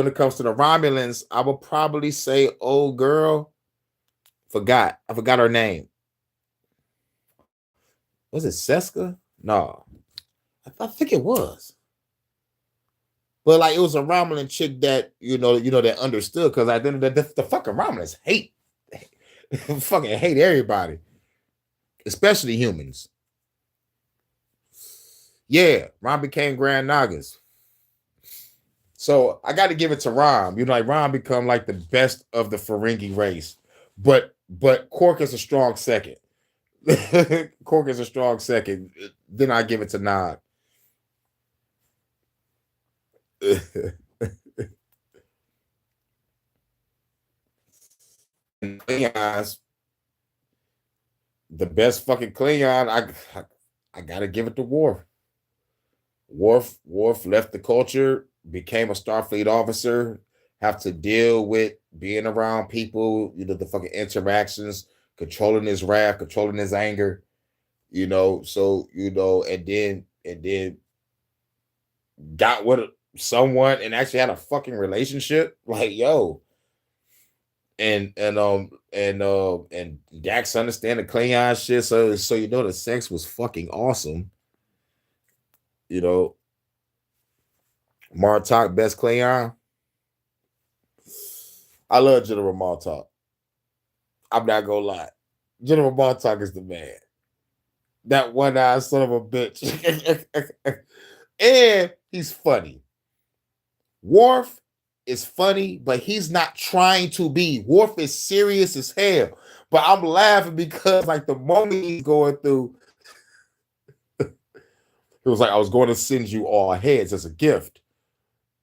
it comes to the Romulans, I would probably say old girl. I forgot her name. Was it Seska? No. I think it was. But like it was a Romulan chick that you know that understood, because I think the fucking Romulans fucking hate everybody, especially humans. Yeah, Rom became Grand Nagas. So I got to give it to Rom. You know, like Rom become like the best of the Ferengi race, but Quark is a strong second. Quark is a strong second. Then I give it to Nod. Klingons, the best fucking Klingon. I gotta give it to Worf. Worf left the culture, became a Starfleet officer, have to deal with being around people, you know, the fucking interactions, controlling his wrath, controlling his anger, you know. So, you know, and then got with someone and actually had a fucking relationship. Like, yo. And Dax understand the Klingon shit, so you know the sex was fucking awesome. You know, Martok, best Klingon. I love General Martok. I'm not gonna lie. General Martok is the man. That one-eyed son of a bitch. And he's funny. Worf is funny, but he's not trying to be. Worf is serious as hell. But I'm laughing because like the moment he's going through, it was like, I was going to send you all heads as a gift.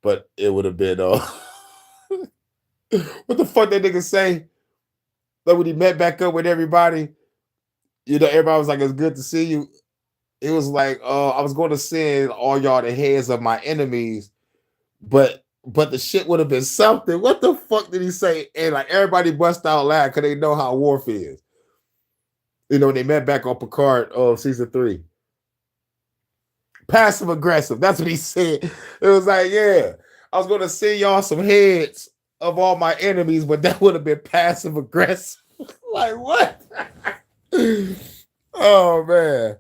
But it would have been what the fuck that nigga say? Like when he met back up with everybody, you know, everybody was like, it's good to see you. It was like, I was going to send all y'all the heads of my enemies, but the shit would have been something. What the fuck did he say? And like everybody bust out loud because they know how Worf is. You know, when they met back on Picard season 3. Passive aggressive. That's what he said. It was like, yeah, I was going to send y'all some heads of all my enemies, but that would have been passive aggressive. Like, what? Oh, man.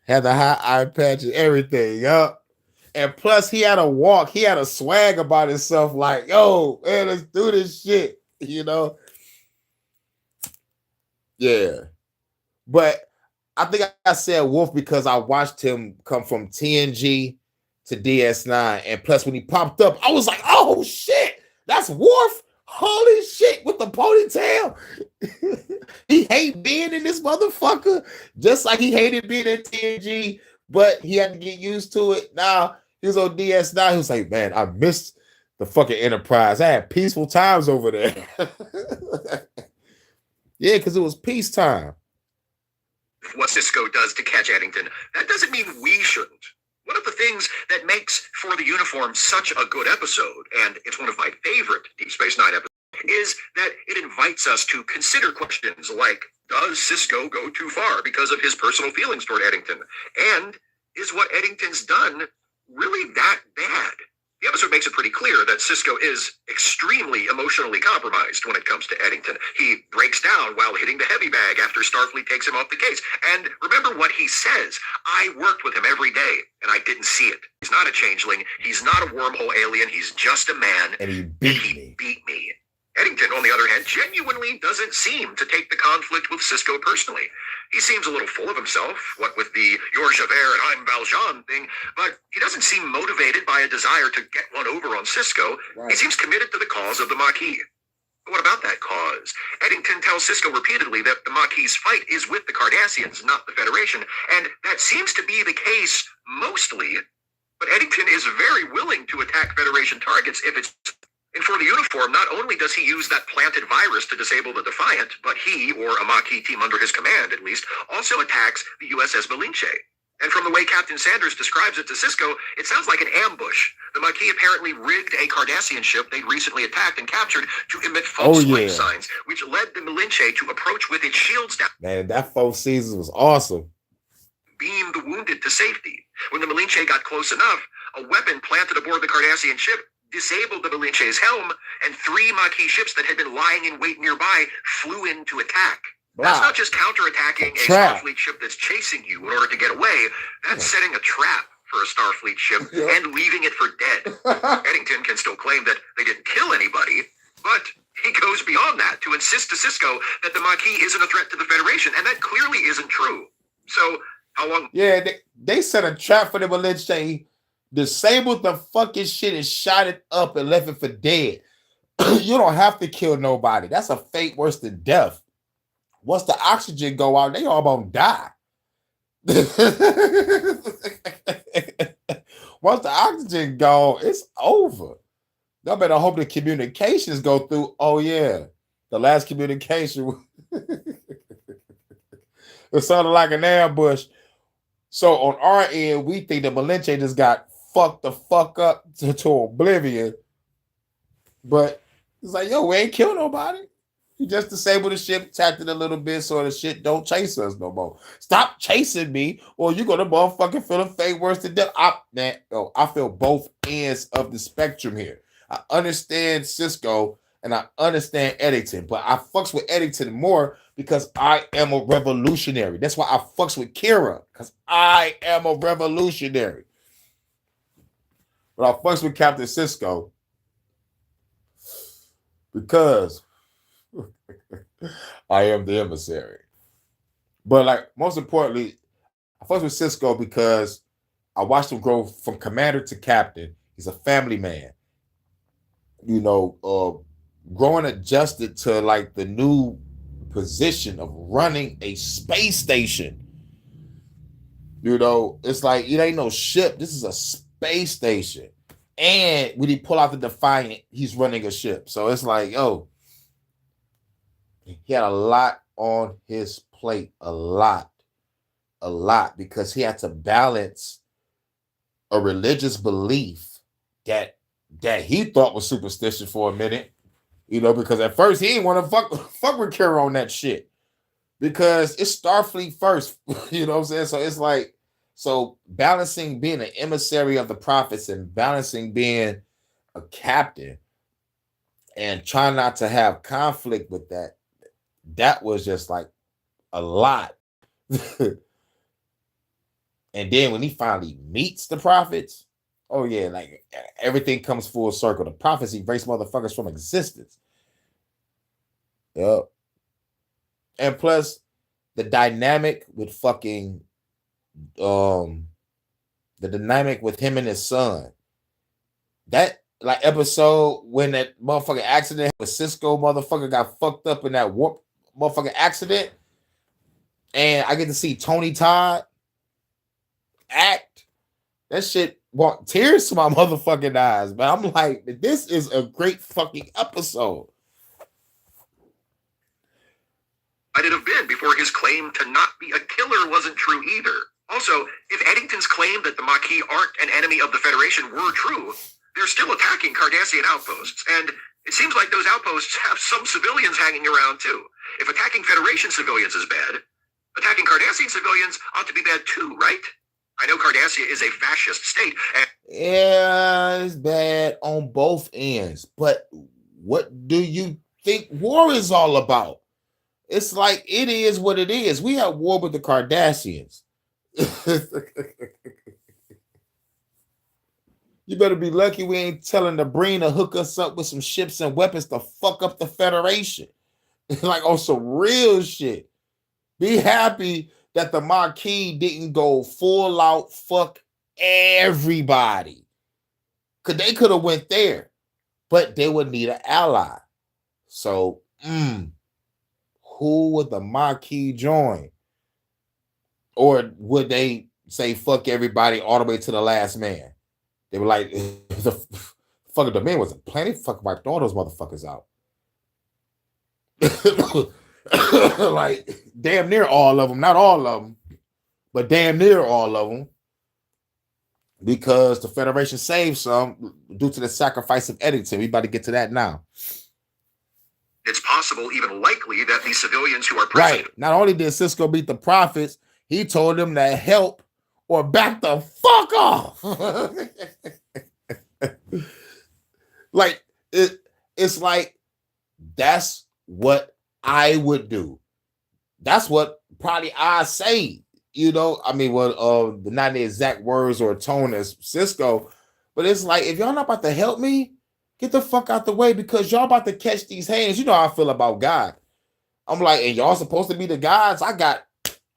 Had the high eye patch and everything, yup. And plus, he had a walk. He had a swag about himself, like, yo, man, let's do this shit, you know? Yeah. But I think I said Wolf because I watched him come from TNG to DS9. And plus, when he popped up, I was like, oh, shit, that's Worf? Holy shit, with the ponytail. He hate being in this motherfucker, just like he hated being in TNG, but he had to get used to it. Now, he was on DS9. He was like, man, I missed the fucking Enterprise. I had peaceful times over there. Yeah, because it was peacetime. What Sisko does to catch Eddington, that doesn't mean we shouldn't. One of the things that makes For the Uniform such a good episode, and it's one of my favorite Deep Space Nine episodes, is that it invites us to consider questions like, does Sisko go too far because of his personal feelings toward Eddington? And is what Eddington's done really that bad? The episode makes it pretty clear that Sisko is extremely emotionally compromised when it comes to Eddington. He breaks down while hitting the heavy bag after Starfleet takes him off the case. And remember what he says. I worked with him every day, and I didn't see it. He's not a changeling. He's not a wormhole alien. He's just a man. And he beat me. Eddington, on the other hand, genuinely doesn't seem to take the conflict with Sisko personally. He seems a little full of himself, what with the "you're Javert and I'm Valjean" thing, but he doesn't seem motivated by a desire to get one over on Sisko. Right. He seems committed to the cause of the Maquis. But what about that cause? Eddington tells Sisko repeatedly that the Maquis' fight is with the Cardassians, not the Federation, and that seems to be the case mostly. But Eddington is very willing to attack Federation targets if it's. And for the uniform, not only does he use that planted virus to disable the Defiant, but he, or a Maquis team under his command at least, also attacks the USS Malinche. And from the way Captain Sanders describes it to Sisko, it sounds like an ambush. The Maquis apparently rigged a Cardassian ship they'd recently attacked and captured to emit false flame signs, which led the Malinche to approach with its shields down. Man, that 4th season was awesome. Beam the wounded to safety. When the Malinche got close enough, a weapon planted aboard the Cardassian ship disabled the Malinche's helm, and 3 Maquis ships that had been lying in wait nearby flew in to attack. Wow. That's not just counterattacking a Starfleet ship that's chasing you in order to get away. That's setting a trap for a Starfleet ship and leaving it for dead. Eddington can still claim that they didn't kill anybody, but he goes beyond that to insist to Sisko that the Maquis isn't a threat to the Federation, and that clearly isn't true. So, how long? Yeah, they set a trap for the Malinche, disabled the fucking shit and shot it up and left it for dead. You don't have to kill nobody. That's a fate worse than death. Once the oxygen go out, they all gonna die. Once the oxygen go, it's over. Y'all better hope the communications go through. Oh yeah, the last communication it sounded like an ambush. So on our end, we think the Malinche just got fucked the fuck up to oblivion. But it's like, yo, we ain't killed nobody. You just disabled the ship, tapped it a little bit so the shit don't chase us no more. Stop chasing me, or you're gonna motherfucking feel a fate worse than death. I feel both ends of the spectrum here. I understand Sisko and I understand Eddington, but I fucks with Eddington more because I am a revolutionary. That's why I fucks with Kira, because I am a revolutionary. But I fucks with Captain Sisko because I am the emissary. But like most importantly, I fucks with Sisko because I watched him grow from commander to captain. He's a family man. You know, growing adjusted to like the new position of running a space station. You know, it's like it ain't no ship. This is a space station. And when he pull out the Defiant, he's running a ship. So it's like, yo, he had a lot on his plate. A lot, because he had to balance a religious belief that he thought was superstition for a minute. You know, because at first he didn't want to fuck with Kira on that shit. Because it's Starfleet first. You know what I'm saying? So it's like, so balancing being an emissary of the prophets and balancing being a captain and trying not to have conflict with that was just like a lot. And then when he finally meets the prophets, oh yeah, like everything comes full circle. The prophets erase motherfuckers from existence. Yep. And plus the dynamic with fucking the dynamic with him and his son. That like episode when that motherfucking accident with Sisko motherfucker got fucked up in that warp motherfucking accident. And I get to see Tony Todd act. That shit brought tears to my motherfucking eyes, man. I'm like, this is a great fucking episode. Might it have been before his claim to not be a killer wasn't true either. Also, if Eddington's claim that the Maquis aren't an enemy of the Federation were true, they're still attacking Cardassian outposts, and it seems like those outposts have some civilians hanging around too. If attacking Federation civilians is bad, attacking Cardassian civilians ought to be bad too, right? I know Cardassia is a fascist state. Yeah, it's bad on both ends. But what do you think war is all about? It's like it is what it is. We have war with the Cardassians. You better be lucky we ain't telling the Breen to hook us up with some ships and weapons to fuck up the Federation. Like on some real shit. Be happy that the Maquis didn't go full out fuck everybody. Cause they could have went there, but they would need an ally. So, who would the Maquis join? Or would they say fuck everybody all the way to the last man? They were like, the fucking domain was a planet. Fuck wiped all those motherfuckers out. Like damn near all of them, not all of them, but damn near all of them, because the Federation saved some due to the sacrifice of Eddington. We about to get to that now. It's possible, even likely, that the civilians who are present. Right. Not only did Cisco beat the prophets, he told them to help or back the fuck off. Like it's like that's what I would do. That's what probably I say. You know, I mean, well, not the exact words or tone as Cisco, but it's like if y'all not about to help me, get the fuck out the way because y'all about to catch these hands. You know how I feel about God. I'm like, and y'all supposed to be the gods. I got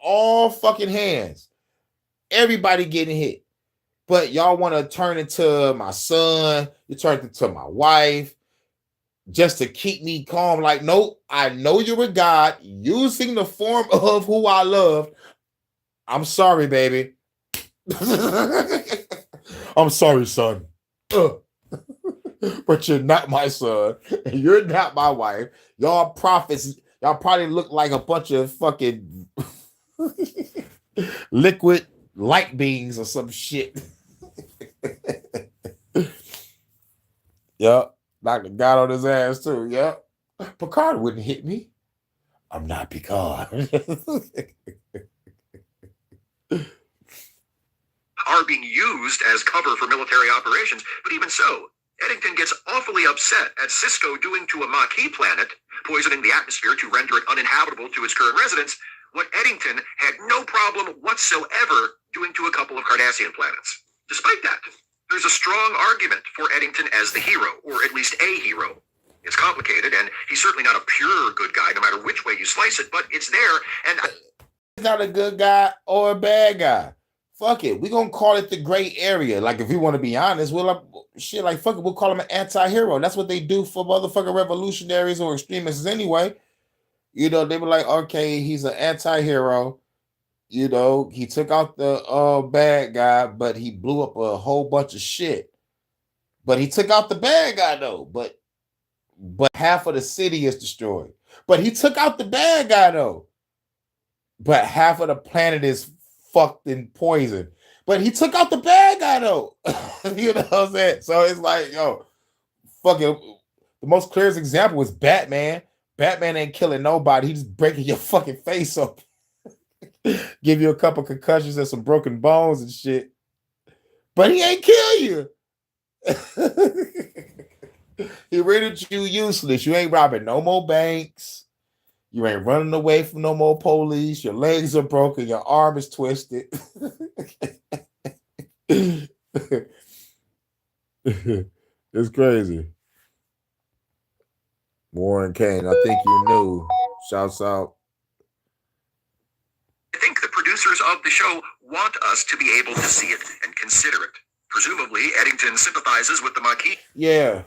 all fucking hands. Everybody getting hit. But y'all want to turn into my son. You turn into my wife just to keep me calm. Like, nope, I know you're a God using the form of who I love. I'm sorry, baby. I'm sorry, son. But you're not my son. And you're not my wife. Y'all prophets, y'all probably look like a bunch of fucking liquid light beings or some shit. Yep. Dr. God on his ass too. Yep. Picard wouldn't hit me. I'm not Picard. Are being used as cover for military operations, but even so, Eddington gets awfully upset at Cisco doing to a Maquis planet, poisoning the atmosphere to render it uninhabitable to its current residents, what Eddington had no problem whatsoever doing to a couple of Cardassian planets. Despite that, there's a strong argument for Eddington as the hero, or at least a hero. It's complicated, and he's certainly not a pure good guy, no matter which way you slice it, but it's there, and He's not a good guy or a bad guy. Fuck it. We're going to call it the gray area. Like, if we want to be honest, fuck it, we'll call him an anti-hero. That's what they do for motherfucking revolutionaries or extremists anyway. You know, they were like, okay, he's an anti-hero. You know, he took out the bad guy, but he blew up a whole bunch of shit. But he took out the bad guy, though. But half of the city is destroyed. But he took out the bad guy, though. But half of the planet is fucked in poison. But he took out the bad guy, though. You know what I'm saying? So it's like, yo, fucking, the most clearest example was Batman. Batman ain't killing nobody. He's just breaking your fucking face up. Give you a couple concussions and some broken bones and shit. But he ain't kill you. He rendered you useless. You ain't robbing no more banks. You ain't running away from no more police. Your legs are broken. Your arm is twisted. It's crazy. Warren Kane, I think you knew. Shouts out. I think the producers of the show want us to be able to see it and consider it. Presumably, Eddington sympathizes with the Maquis. Yeah.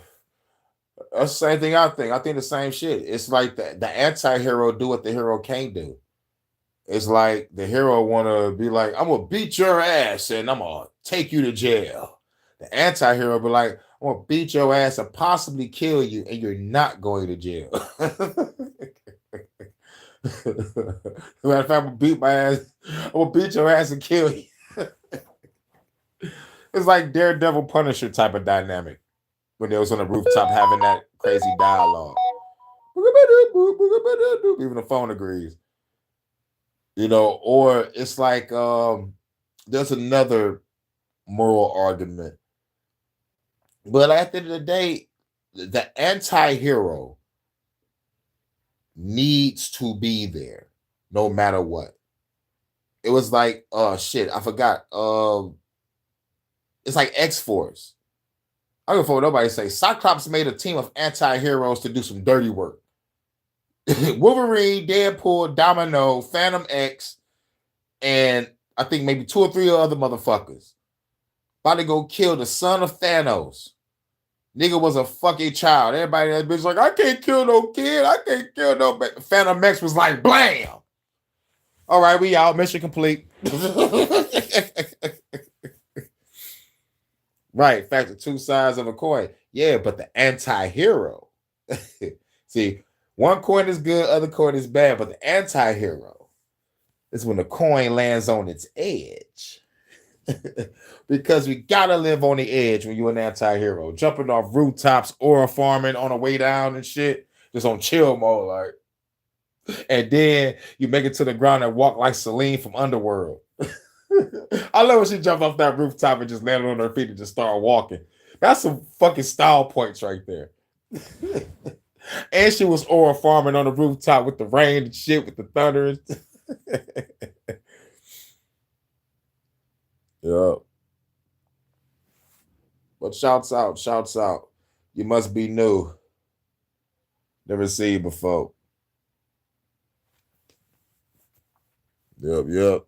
That's the same thing I think. I think the same shit. It's like the anti-hero do what the hero can't do. It's like the hero want to be like, I'm going to beat your ass and I'm going to take you to jail. The anti-hero be like, I'm going to beat your ass and possibly kill you and you're not going to jail. Matter of fact, I'm going to beat my ass. I'm going to beat your ass and kill you. It's like Daredevil Punisher type of dynamic. When they was on the rooftop having that crazy dialogue. Even the phone agrees. You know, or it's like there's another moral argument. But at the end of the day, the anti-hero needs to be there no matter what. It was like, shit, I forgot. It's like X-Force. I don't know what nobody say. Cyclops made a team of anti-heroes to do some dirty work. Wolverine, Deadpool, Domino, Phantom X, and I think maybe 2 or 3 other motherfuckers. About to go kill the son of Thanos. Nigga was a fucking child. Everybody in that bitch like, I can't kill no kid. I can't kill no... Phantom X was like, blam! All right, we out. Mission complete. Right. In fact, the two sides of a coin. Yeah, but the anti-hero. See, one coin is good, other coin is bad, but the anti-hero is when the coin lands on its edge. Because we gotta live on the edge when you're an anti-hero. Jumping off rooftops, aura farming on the way down and shit. Just on chill mode, like. And then you make it to the ground and walk like Celine from Underworld. I love when she jumped off that rooftop and just landed on her feet and just started walking. That's some fucking style points right there. And she was aura farming on the rooftop with the rain and shit, with the thunder. Yeah. But shouts out. You must be new. Never seen you before. Yep.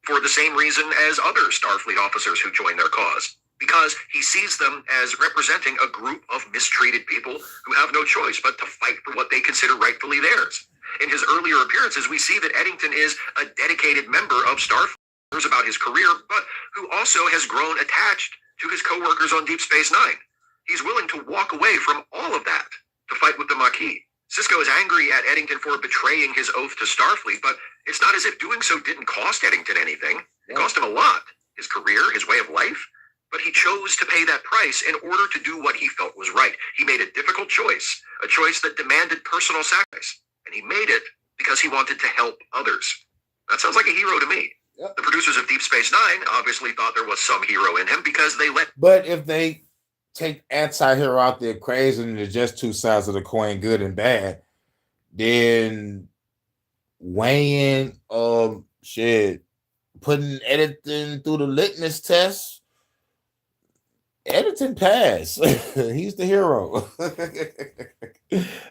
For the same reason as other Starfleet officers who join their cause, because he sees them as representing a group of mistreated people who have no choice but to fight for what they consider rightfully theirs. In his earlier appearances, we see that Eddington is a dedicated member of Starfleet, who cares about his career, but who also has grown attached to his coworkers on Deep Space Nine. He's willing to walk away from all of that to fight with the Maquis. Sisko is angry at Eddington for betraying his oath to Starfleet, but it's not as if doing so didn't cost Eddington anything. It cost him a lot. His career, his way of life. But he chose to pay that price in order to do what he felt was right. He made a difficult choice, a choice that demanded personal sacrifice. And he made it because he wanted to help others. That sounds like a hero to me. Yep. The producers of Deep Space Nine obviously thought there was some hero in him because they let... But if they take anti-hero out there crazy and there's just two sides of the coin, good and bad, then weighing putting Eddington through the litmus test, Eddington passed. He's the hero.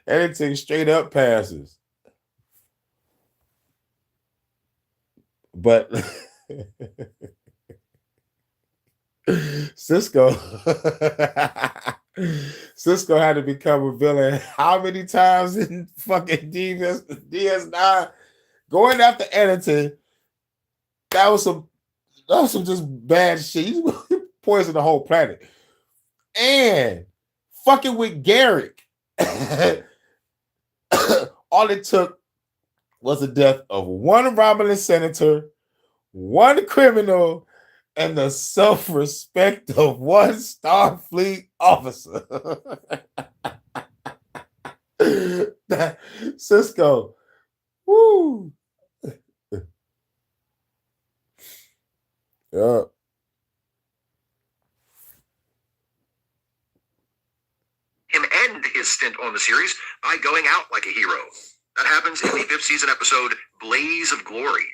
Eddington straight up passes. But Sisko had to become a villain how many times in fucking DS9? Going after Eddington, that was some just bad shit. He poisoned the whole planet. And fucking with Garrick. All it took was the death of one Romulan senator, one criminal, and the self-respect of one Starfleet officer. Sisko. Woo. Yeah. Him end his stint on the series by going out like a hero. That happens in the 5th season episode, Blaze of Glory.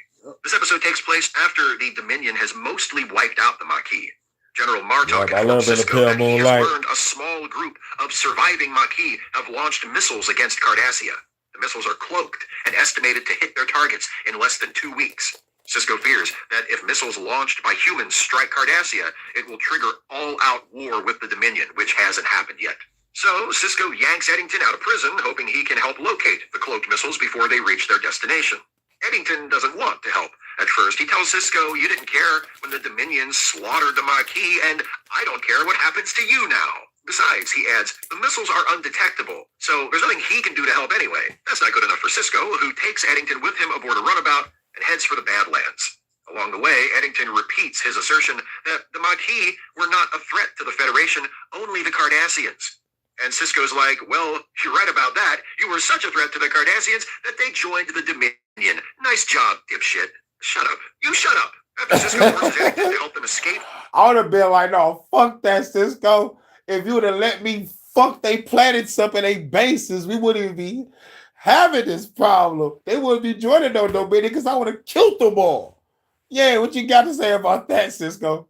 This episode takes place after the Dominion has mostly wiped out the Maquis. General Martok informs Sisko that he has learned a small group of surviving Maquis have launched missiles against Cardassia. The missiles are cloaked and estimated to hit their targets in less than 2 weeks. Sisko fears that if missiles launched by humans strike Cardassia, it will trigger all-out war with the Dominion, which hasn't happened yet. So, Sisko yanks Eddington out of prison, hoping he can help locate the cloaked missiles before they reach their destination. Eddington doesn't want to help. At first, he tells Sisko, "You didn't care when the Dominion slaughtered the Maquis, and I don't care what happens to you now." Besides, he adds, the missiles are undetectable, so there's nothing he can do to help anyway. That's not good enough for Sisko, who takes Eddington with him aboard a runabout and heads for the Badlands. Along the way, Eddington repeats his assertion that the Maquis were not a threat to the Federation, only the Cardassians. And Sisko's like, "Well, you're right about that. You were such a threat to the Cardassians that they joined the Dominion. Nice job, dipshit." Shut up. You shut up. After Sisko forces Eddington to help them escape. I would have been like, no, fuck that, Sisko. If you would have let me fuck they planets up in their bases, we wouldn't even be having this problem. They wouldn't be joining no Dominion because I would have killed them all. Yeah, what you got to say about that, Sisko?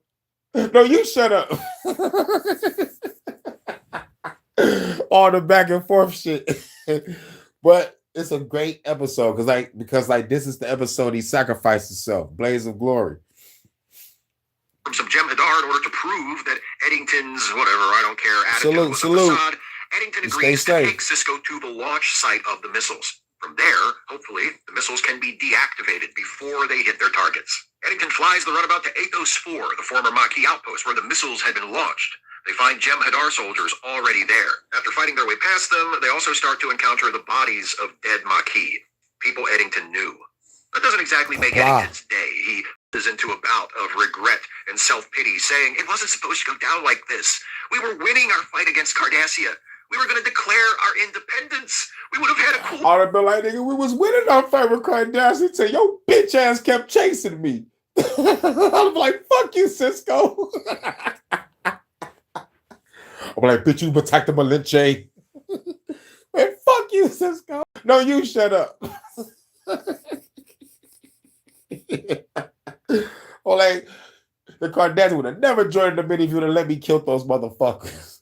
No, you shut up. All the back and forth shit. But it's a great episode because this is the episode he sacrificed himself. Blaze of Glory. From some Jem'Hadar in order to prove that Eddington's whatever, I don't care, attitude was a facade. Eddington agrees to take Sisko to the launch site of the missiles. From there, hopefully, the missiles can be deactivated before they hit their targets. Eddington flies the runabout to Athos 4, the former Maquis outpost where the missiles had been launched. They find Jem'Hadar soldiers already there. After fighting their way past them, they also start to encounter the bodies of dead Maquis, people Eddington knew. That doesn't exactly make Eddington's day. He is into a bout of regret and self-pity, saying, it wasn't supposed to go down like this. We were winning our fight against Cardassia. We were going to declare our independence. We would have had a cool... I'd have been like, nigga, we was winning our fight with Cardassia until your bitch ass kept chasing me. I'd be like, fuck you, Cisco. I'm like, bitch, you attacked the Malinche. Man, fuck you, Cisco. No, you shut up. Or like, the Kardashians would have never joined the mini if you would have let me kill those motherfuckers.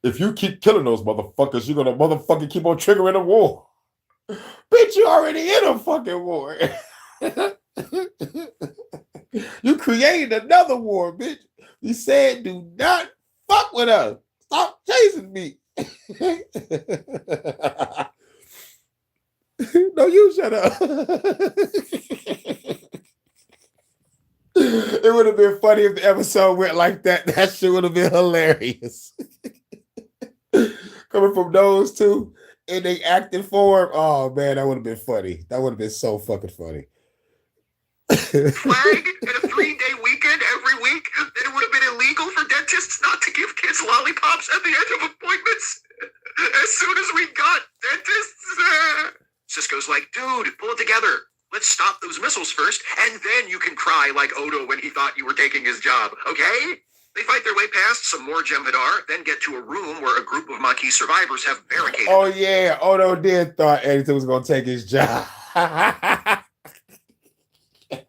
If you keep killing those motherfuckers, you're gonna motherfucking keep on triggering a war. Bitch, you already in a fucking war. You created another war, bitch. You said, do not fuck with us. Stop chasing me. No, you shut up. It would have been funny if the episode went like that. That shit would have been hilarious. Coming from those two in they acting form. Oh man, that would have been funny. That would have been so fucking funny. Flag and a 3-day weekend every week, then it would have been illegal for dentists not to give kids lollipops at the end of appointments. As soon as we got dentists, Cisco's like, dude, pull it together. Let's stop those missiles first, and then you can cry like Odo when he thought you were taking his job, okay? They fight their way past some more Jem'Hadar, then get to a room where a group of Maquis survivors have barricaded. Oh yeah, Odo did thought Eddington was gonna take his job.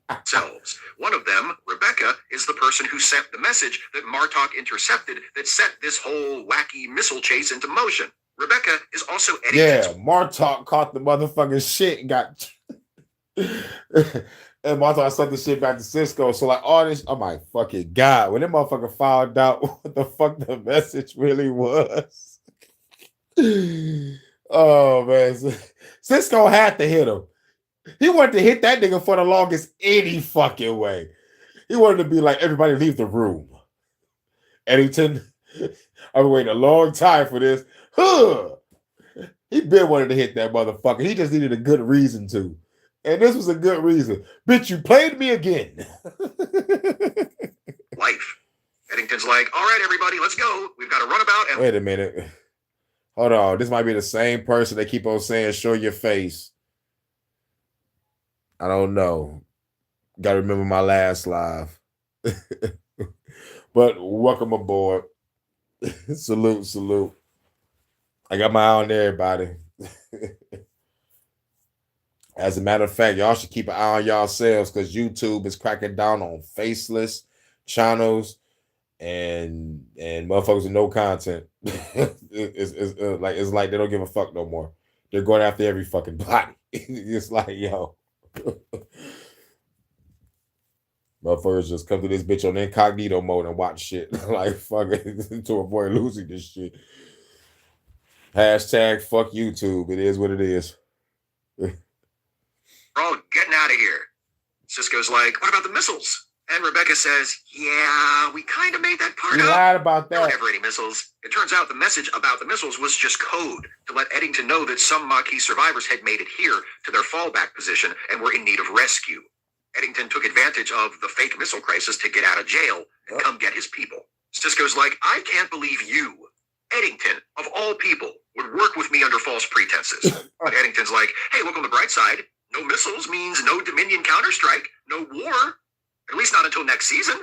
Themselves. One of them, Rebecca, is the person who sent the message that Martok intercepted that set this whole wacky missile chase into motion. Rebecca is also Eddington's... Yeah, Martok caught the motherfucking shit and got... and Martok sent the shit back to Cisco. So like all this, oh my fucking God. When that motherfucker found out what the fuck the message really was. Oh man. Cisco had to hit him. He wanted to hit that nigga for the longest any fucking way. He wanted to be like, everybody leave the room. Eddington, I've been waiting a long time for this. Huh. He been wanting to hit that motherfucker. He just needed a good reason to. And this was a good reason. Bitch, you played me again. Life. Eddington's like, all right, everybody, let's go. We've got to run about and... Wait a minute. Hold on. This might be the same person they keep on saying, show your face. I don't know. Got to remember my last live. But welcome aboard. Salute, salute. I got my eye on everybody. As a matter of fact, y'all should keep an eye on yourselves because YouTube is cracking down on faceless channels and motherfuckers with no content. It's like they don't give a fuck no more. They're going after every fucking body. It's like, yo. Motherfuckers just come to this bitch on incognito mode and watch shit. Like, fuck it, to avoid losing this shit. Hashtag fuck YouTube. It is what it is. We're all getting out of here. Cisco's like, what about the missiles? And Rebecca says, yeah, we kind of made that part You up. lied about There were that. never any missiles. It turns out the message about the missiles was just code to let Eddington know that some Maquis survivors had made it here to their fallback position and were in need of rescue. Eddington took advantage of the fake missile crisis to get out of jail and come get his people. Cisco's like, I can't believe you, Eddington, of all people, would work with me under false pretenses. But Eddington's like, hey, look on the bright side. No missiles means no Dominion counterstrike, no war, at least not until next season.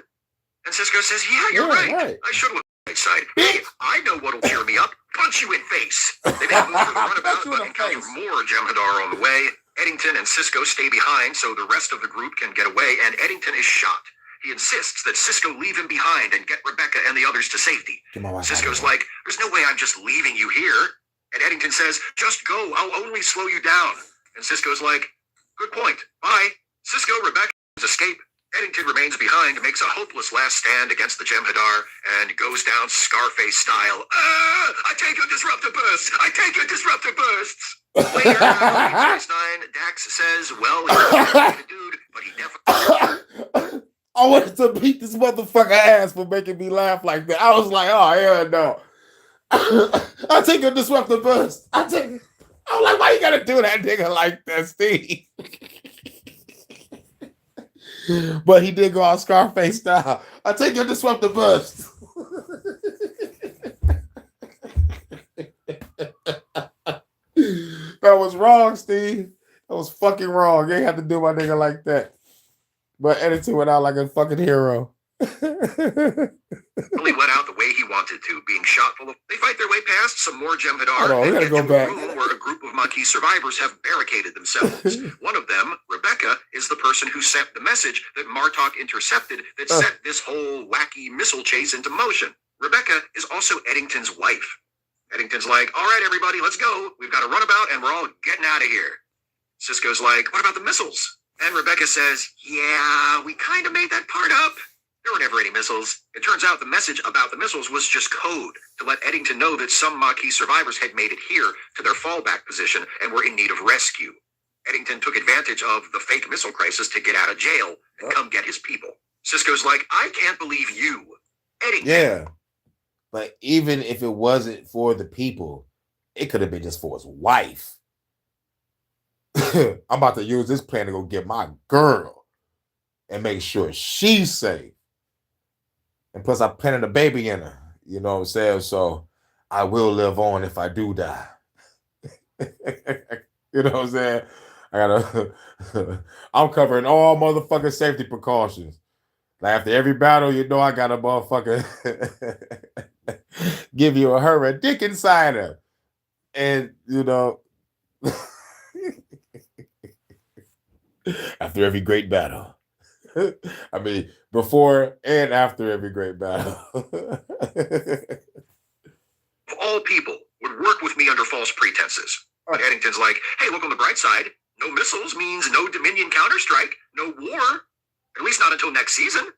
And Cisco says, yeah, you're right. I should look on the bright side. Hey, I know what'll cheer me up. Punch you in face. They make a move for the runabout, but encounter more Jem'Hadar on the way. Eddington and Cisco stay behind so the rest of the group can get away, and Eddington is shot. He insists that Cisco leave him behind and get Rebecca and the others to safety. Cisco's like, there's no way I'm just leaving you here. And Eddington says, just go, I'll only slow you down. And Cisco's like, good point, bye. Cisco, Rebecca escape. Eddington remains behind, makes a hopeless last stand against the Jem'Hadar, and goes down Scarface style. I take your disruptor bursts! I take your disruptor bursts! Later, on Deep Space Nine, Dax says, well, he was a dude, but he definitely... I wanted to beat this motherfucker ass for making me laugh like that. I was like, oh, hell no. I take a disruptive bus. I'm like, why you gotta do that nigga like that, Steve? But he did go on Scarface style. I take your disruptive bus. That was wrong, Steve. That was fucking wrong. You ain't have to do my nigga like that. But Editor went out like a fucking hero. Really went out the way he wanted to, being shot full of... They fight their way past some more Jem'Hadar. Hold on, we gotta go back. A room where a group of Maquis survivors have barricaded themselves. One of them, Rebecca, is the person who sent the message that Martok intercepted that set this whole wacky missile chase into motion. Rebecca is also Eddington's wife. Eddington's like, all right, everybody, let's go. We've got a runabout and we're all getting out of here. Sisko's like, what about the missiles? And Rebecca says, yeah, we kind of made that part up. There were never any missiles. It turns out the message about the missiles was just code to let Eddington know that some Maquis survivors had made it here to their fallback position and were in need of rescue. Eddington took advantage of the fake missile crisis to get out of jail and come get his people. Sisko's like, I can't believe you, Eddington. Yeah. But even if it wasn't for the people, it could have been just for his wife. I'm about to use this plan to go get my girl and make sure she's safe. And plus, I planted a baby in her. You know what I'm saying? So I will live on if I do die. You know what I'm saying? I'm covering all motherfucking safety precautions. Like after every battle, you know I got a motherfucker give you a dick insider. And, you know, after every great battle. I mean, before and after every great battle. All people would work with me under false pretenses. But Eddington's like, hey, look on the bright side. No missiles means no Dominion counterstrike, no war, at least not until next season.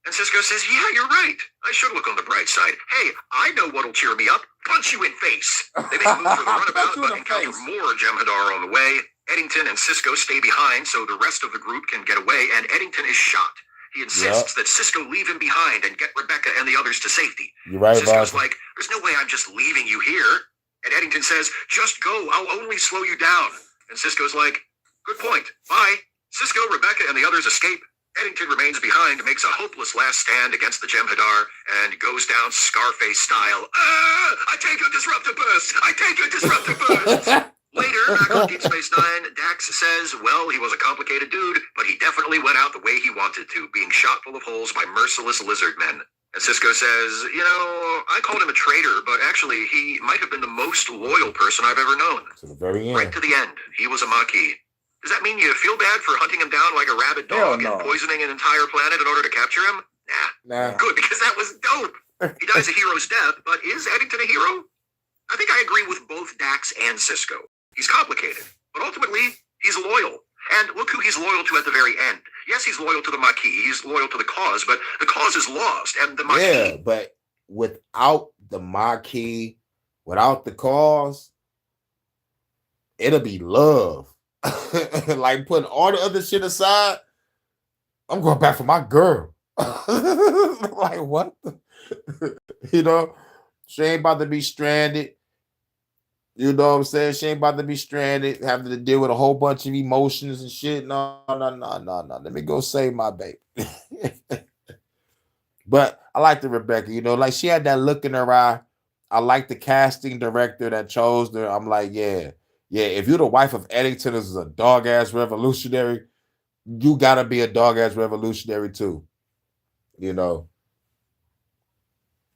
And Sisko says, yeah, you're right. I should look on the bright side. Hey, I know what'll cheer me up. Punch you in face. They make a move for the runabout, but encounter more Jem'Hadar on the way. Eddington and Sisko stay behind so the rest of the group can get away, and Eddington is shot. He insists that Sisko leave him behind and get Rebecca and the others to safety. You're right, Sisko's like, there's no way I'm just leaving you here. And Eddington says, just go. I'll only slow you down. And Sisko's like, good point. Bye. Sisko, Rebecca, and the others escape. Eddington remains behind, makes a hopeless last stand against the Jem'Hadar, and goes down Scarface style. I take a disruptor burst! I take a disruptor burst! Later, back on Deep Space Nine, Dax says, well, he was a complicated dude, but he definitely went out the way he wanted to, being shot full of holes by merciless lizard men. And Sisko says, you know, I called him a traitor, but actually he might have been the most loyal person I've ever known. To the very end. Right to the end, he was a Maquis. Does that mean you feel bad for hunting him down like a rabid dog and poisoning an entire planet in order to capture him? Nah. Good, because that was dope. He dies a hero's death, but is Eddington a hero? I think I agree with both Dax and Sisko. He's complicated, but ultimately, he's loyal. And look who he's loyal to at the very end. Yes, he's loyal to the Maquis. He's loyal to the cause, but the cause is lost. And the Maquis... Yeah, but without the Maquis, without the cause, it'll be love. Like putting all the other shit aside, I'm going back for my girl. Like what? You know, she ain't about to be stranded. You know what I'm saying? She ain't about to be stranded, having to deal with a whole bunch of emotions and shit. No. Let me go save my baby. But I like the Rebecca, you know, like she had that look in her eye. I like the casting director that chose her. I'm like, yeah, if you're the wife of Eddington as a dog-ass revolutionary, you gotta be a dog-ass revolutionary too. You know.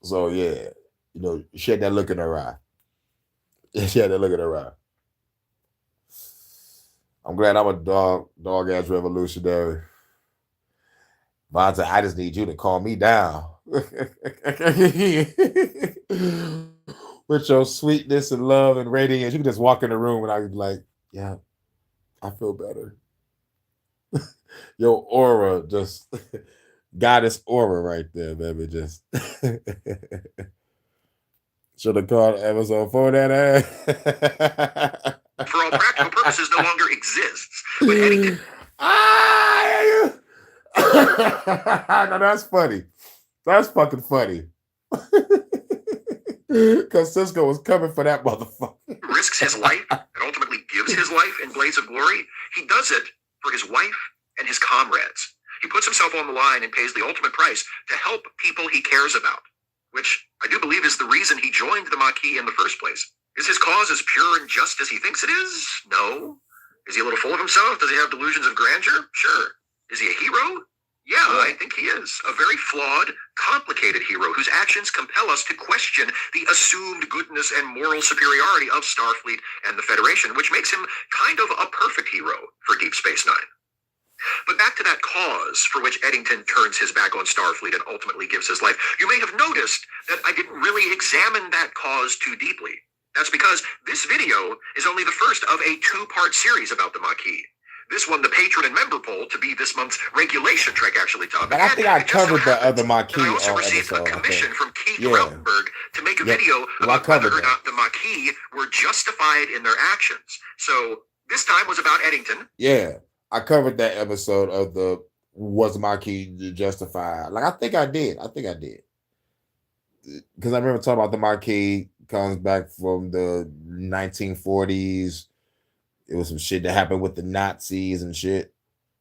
So yeah, you know, she had that look in her eye. She had that look in her eye. I'm glad I'm a dog-ass revolutionary. Vontae, I just need you to calm me down. With your sweetness and love and radiance, you can just walk in the room and I'd be like, yeah, I feel better. Your aura, just goddess aura right there, baby. Just should have called episode 4 that ass. for all practical purposes, no longer exists. But Eddington No, that's funny. That's fucking funny. Because Cisco was coming for that motherfucker. risks his life and ultimately gives his life in Blades of Glory, he does it for his wife and his comrades. He puts himself on the line and pays the ultimate price to help people he cares about, which I do believe is the reason he joined the Maquis in the first place. Is his cause as pure and just as he thinks it is? No. Is he a little full of himself? Does he have delusions of grandeur? Sure. Is he a hero? Yeah, I think he is. A very flawed, complicated hero whose actions compel us to question the assumed goodness and moral superiority of Starfleet and the Federation, which makes him kind of a perfect hero for Deep Space Nine. But back to that cause for which Eddington turns his back on Starfleet and ultimately gives his life. You may have noticed that I didn't really examine that cause too deeply. That's because this video is only the first of a two-part series about the Maquis. This won the patron and member poll to be this month's regulation Trek Actually topic. But I think I It just so covered the happens other Maquis that I also received episode. a commission from Keith Yeah. Rautenberg to make a video Well, I about whether covered or not the Maquis were justified in their actions. So this time was about Eddington. Yeah, I covered that episode of the Was Maquis Justified. Like, I think I did. Because I remember talking about the Maquis comes back from the 1940s. It was some shit that happened with the Nazis and shit.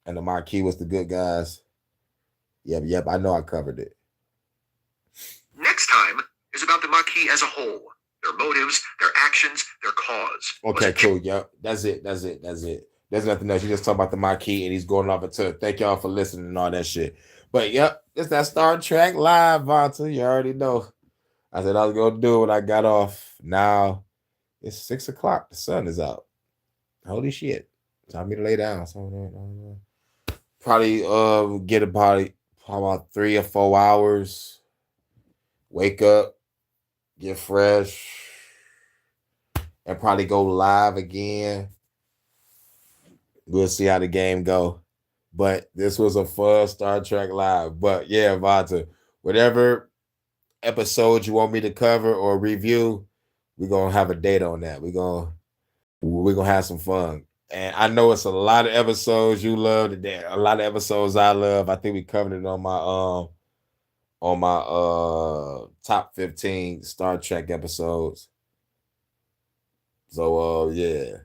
And the Maquis was the good guys. Yep, I know I covered it. Next time is about the Maquis as a whole. Their motives, their actions, their cause. Okay, cool. Yep, that's it. There's nothing else. You just talk about the Maquis and he's going off into thank y'all for listening and all that shit. But yep, it's that Star Trek Live, Vonta. You already know. I said I was gonna do it when I got off. Now it's 6 o'clock. The sun is out. Holy shit. Time me to lay down. So probably get about 3 or 4 hours. Wake up, get fresh, and probably go live again. We'll see how the game go. But this was a fun Star Trek Live. But yeah, Vonta, whatever episode you want me to cover or review, we're gonna have a date on that. We're gonna have some fun. And I know it's a lot of episodes you love, a lot of episodes I love. I think we covered it on my top 15 Star Trek episodes. So yeah.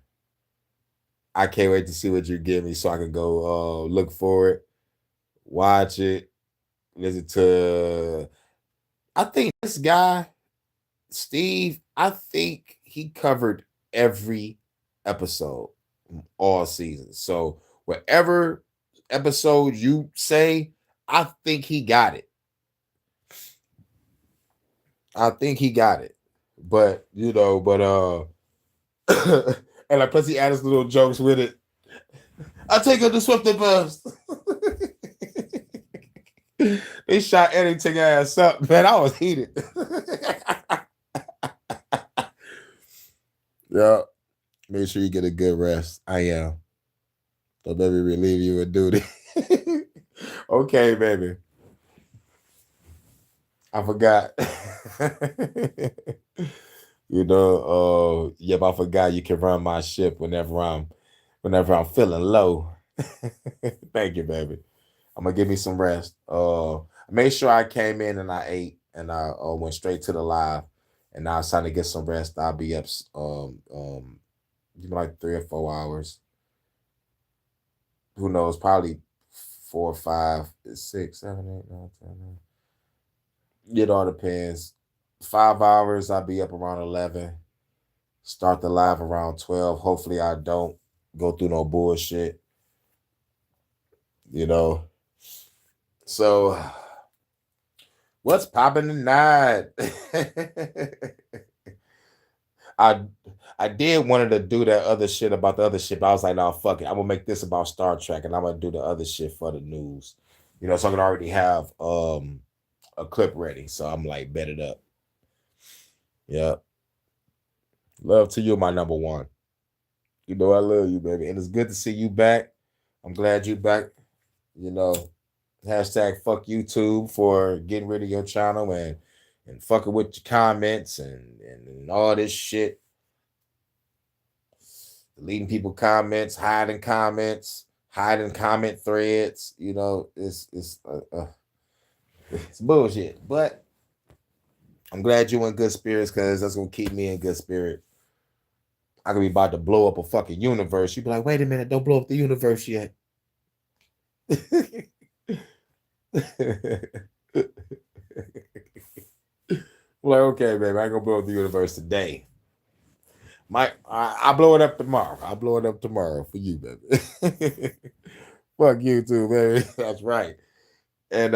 I can't wait to see what you give me so I can go look for it, watch it, listen to. I think this guy, Steve, I think he covered every episode all season. So whatever episode you say, I think he got it. But and like plus he added little jokes with it. I take her to Swifty Bus. They shot Eddington ass up, man. I was heated. Yeah. Make sure you get a good rest. I am. Don't let me relieve you of duty. Okay, baby. I forgot. Yep, I forgot you can run my ship whenever I'm feeling low. Thank you, baby. I'm gonna give me some rest. Made sure I came in and I ate and I went straight to the live, and now it's time to get some rest. I'll be up like 3 or 4 hours. Who knows? Probably 4 or 5, 6, 7, 8, 9, 10. 9. It all depends. 5 hours, I'll be up around 11. Start the live around 12. Hopefully I don't go through no bullshit. So what's popping tonight? I did wanted to do that other shit about the other shit, but I was like, no, fuck it. I'm gonna make this about Star Trek and I'm gonna do the other shit for the news. So I can already have a clip ready. So I'm like, bet it up. Yeah. Love to you, my number one. I love you, baby. And it's good to see you back. I'm glad you back. Hashtag fuck YouTube for getting rid of your channel and fucking with your comments and all this shit. deleting people comments, hiding comment threads. You know, it's bullshit. But I'm glad you in good spirits because that's gonna keep me in good spirit. I could be about to blow up a fucking universe. You'd be like, wait a minute, don't blow up the universe yet. Like, okay, baby, I ain't gonna blow up the universe today. I'll blow it up tomorrow. I'll blow it up tomorrow for you, baby. Fuck you too, baby. That's right. And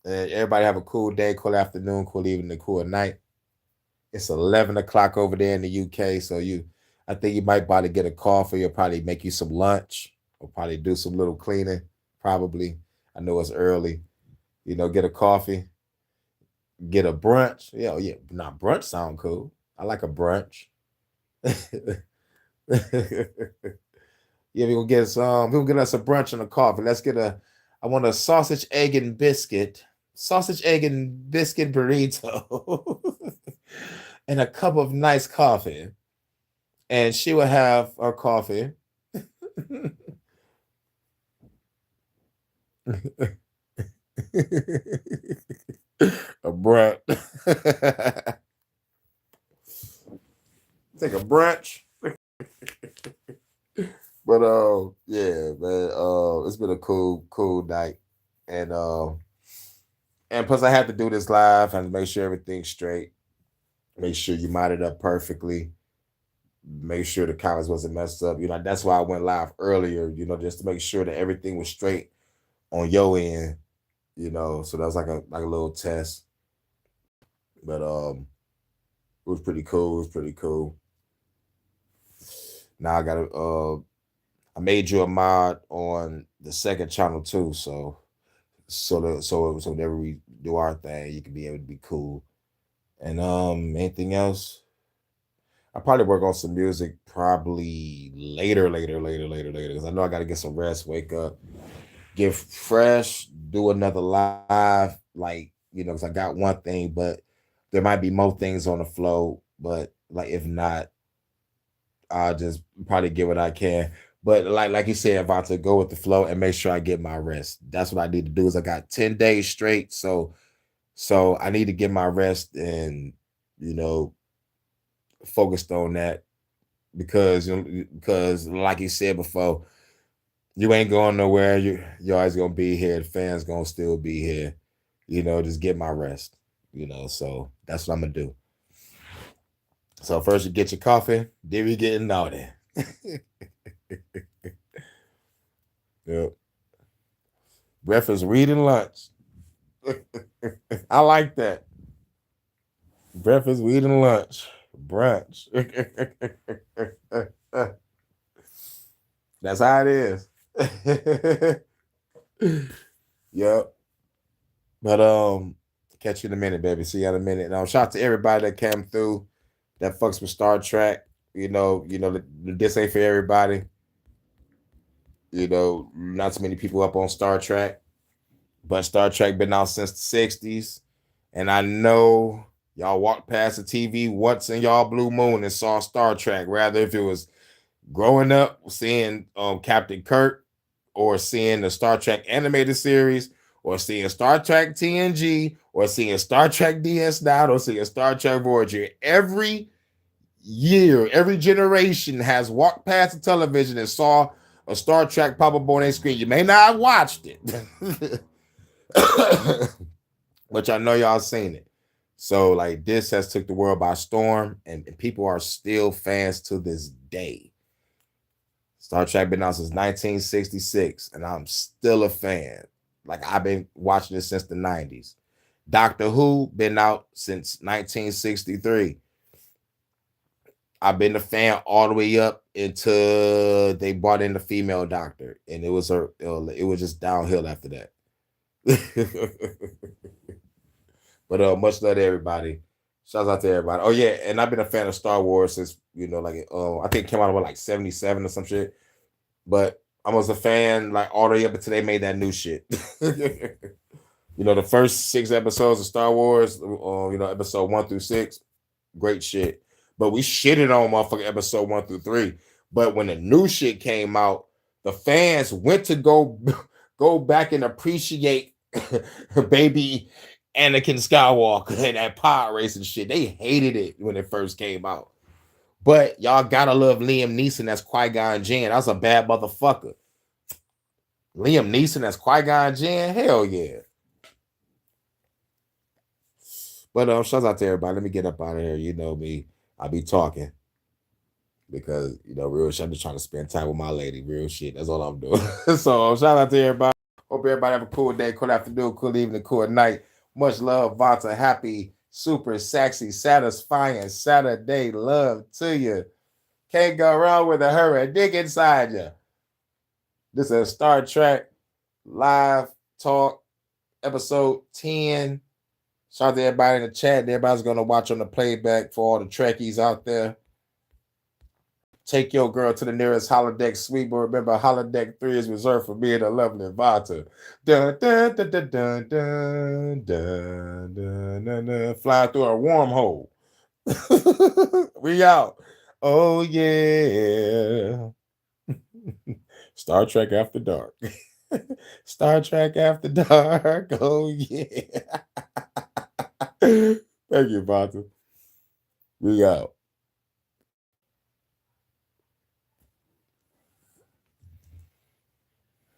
everybody have a cool day, cool afternoon, cool evening, cool night. It's 11 o'clock over there in the UK, so I think you might probably get a coffee or probably make you some lunch or probably do some little cleaning. Probably. I know it's early. You know, get a coffee, get a brunch. Yeah, not brunch sound cool. I like a brunch. Yeah, we're gonna get some. We'll get us a brunch and a coffee. I want a sausage, egg, and biscuit burrito, and a cup of nice coffee. And she will have her coffee. A brunch. Take a brunch. But yeah, man. It's been a cool night. And plus I had to do this live and make sure everything's straight. Make sure you mod it up perfectly. Make sure the comments wasn't messed up. You know, that's why I went live earlier, you know, just to make sure that everything was straight on your end, you know. So that was like a little test. But it was pretty cool. Now I made you a mod on the second channel too, so whenever we do our thing, you can be able to be cool. And anything else? I'll probably work on some music probably later, because I know I got to get some rest, wake up, get fresh, do another live, like, you know, because I got one thing, but there might be more things on the flow. But like, if not, I'll just probably get what I can. But like you said, about to go with the flow and make sure I get my rest. That's what I need to do. Is I got 10 days straight, so I need to get my rest and, you know, focused on that, because like you said before, you ain't going nowhere. You're always gonna be here. The fans gonna still be here. You know, just get my rest. You know, so that's what I'm gonna do. So first you get your coffee, then we getting naughty. Yep. Breakfast, reading, lunch. I like that. Breakfast, reading, lunch, brunch. That's how it is. Yep. But catch you in a minute, baby. See you in a minute. Now, shout out to everybody that came through, that fucks with Star Trek. You know, this ain't for everybody. You know, not so many people up on Star Trek, but Star Trek been out since the 60s. And I know y'all walked past the TV once in y'all blue moon and saw Star Trek, rather if it was growing up seeing Captain Kirk, or seeing the Star Trek animated series, or seeing Star Trek TNG, or seeing Star Trek DS9, or seeing Star Trek Voyager. Every year, every generation has walked past the television and saw a Star Trek pop up on their screen. You may not have watched it, but I know y'all seen it. So like, this has took the world by storm, and people are still fans to this day. Star Trek been out since 1966, and I'm still a fan. Like, I've been watching it since the 90s. Doctor Who been out since 1963. I've been a fan all the way up until they brought in the female doctor, and it was just downhill after that. But much love to everybody. Shouts out to everybody. Oh yeah, and I've been a fan of Star Wars since, you know, like I think it came out about like 77 or some shit. But I was a fan like all the way up until they made that new shit. You know, the first 6 episodes of Star Wars, you know, episode 1 through 6, great shit. But we shitted on motherfucking episode 1 through 3. But when the new shit came out, the fans went to go back and appreciate baby Anakin Skywalker and that pod racing shit. They hated it when it first came out. But y'all gotta love Liam Neeson as Qui-Gon Jinn. That's a bad motherfucker. Liam Neeson as Qui-Gon Jinn? Hell yeah. But shout out to everybody. Let me get up out of here. You know me. I be talking. Because, you know, real shit, I'm just trying to spend time with my lady. Real shit. That's all I'm doing. So shout out to everybody. Hope everybody have a cool day, cool afternoon, cool evening, cool night. Much love, Vonta. Happy, super sexy, satisfying Saturday love to you. Can't go wrong with a hurry. Dig inside you. This is Star Trek Live Talk, episode 10. Shout out to everybody in the chat. Everybody's going to watch on the playback for all the Trekkies out there. Take your girl to the nearest holodeck suite, but remember, holodeck 3 is reserved for me and the lovely Vonta. Dun, dun, dun, dun, dun, dun, dun, dun, dun, dun. Flying through a wormhole. We out. Oh, yeah. Star Trek After Dark. Star Trek After Dark. Oh, yeah. Thank you, Vonta. We out.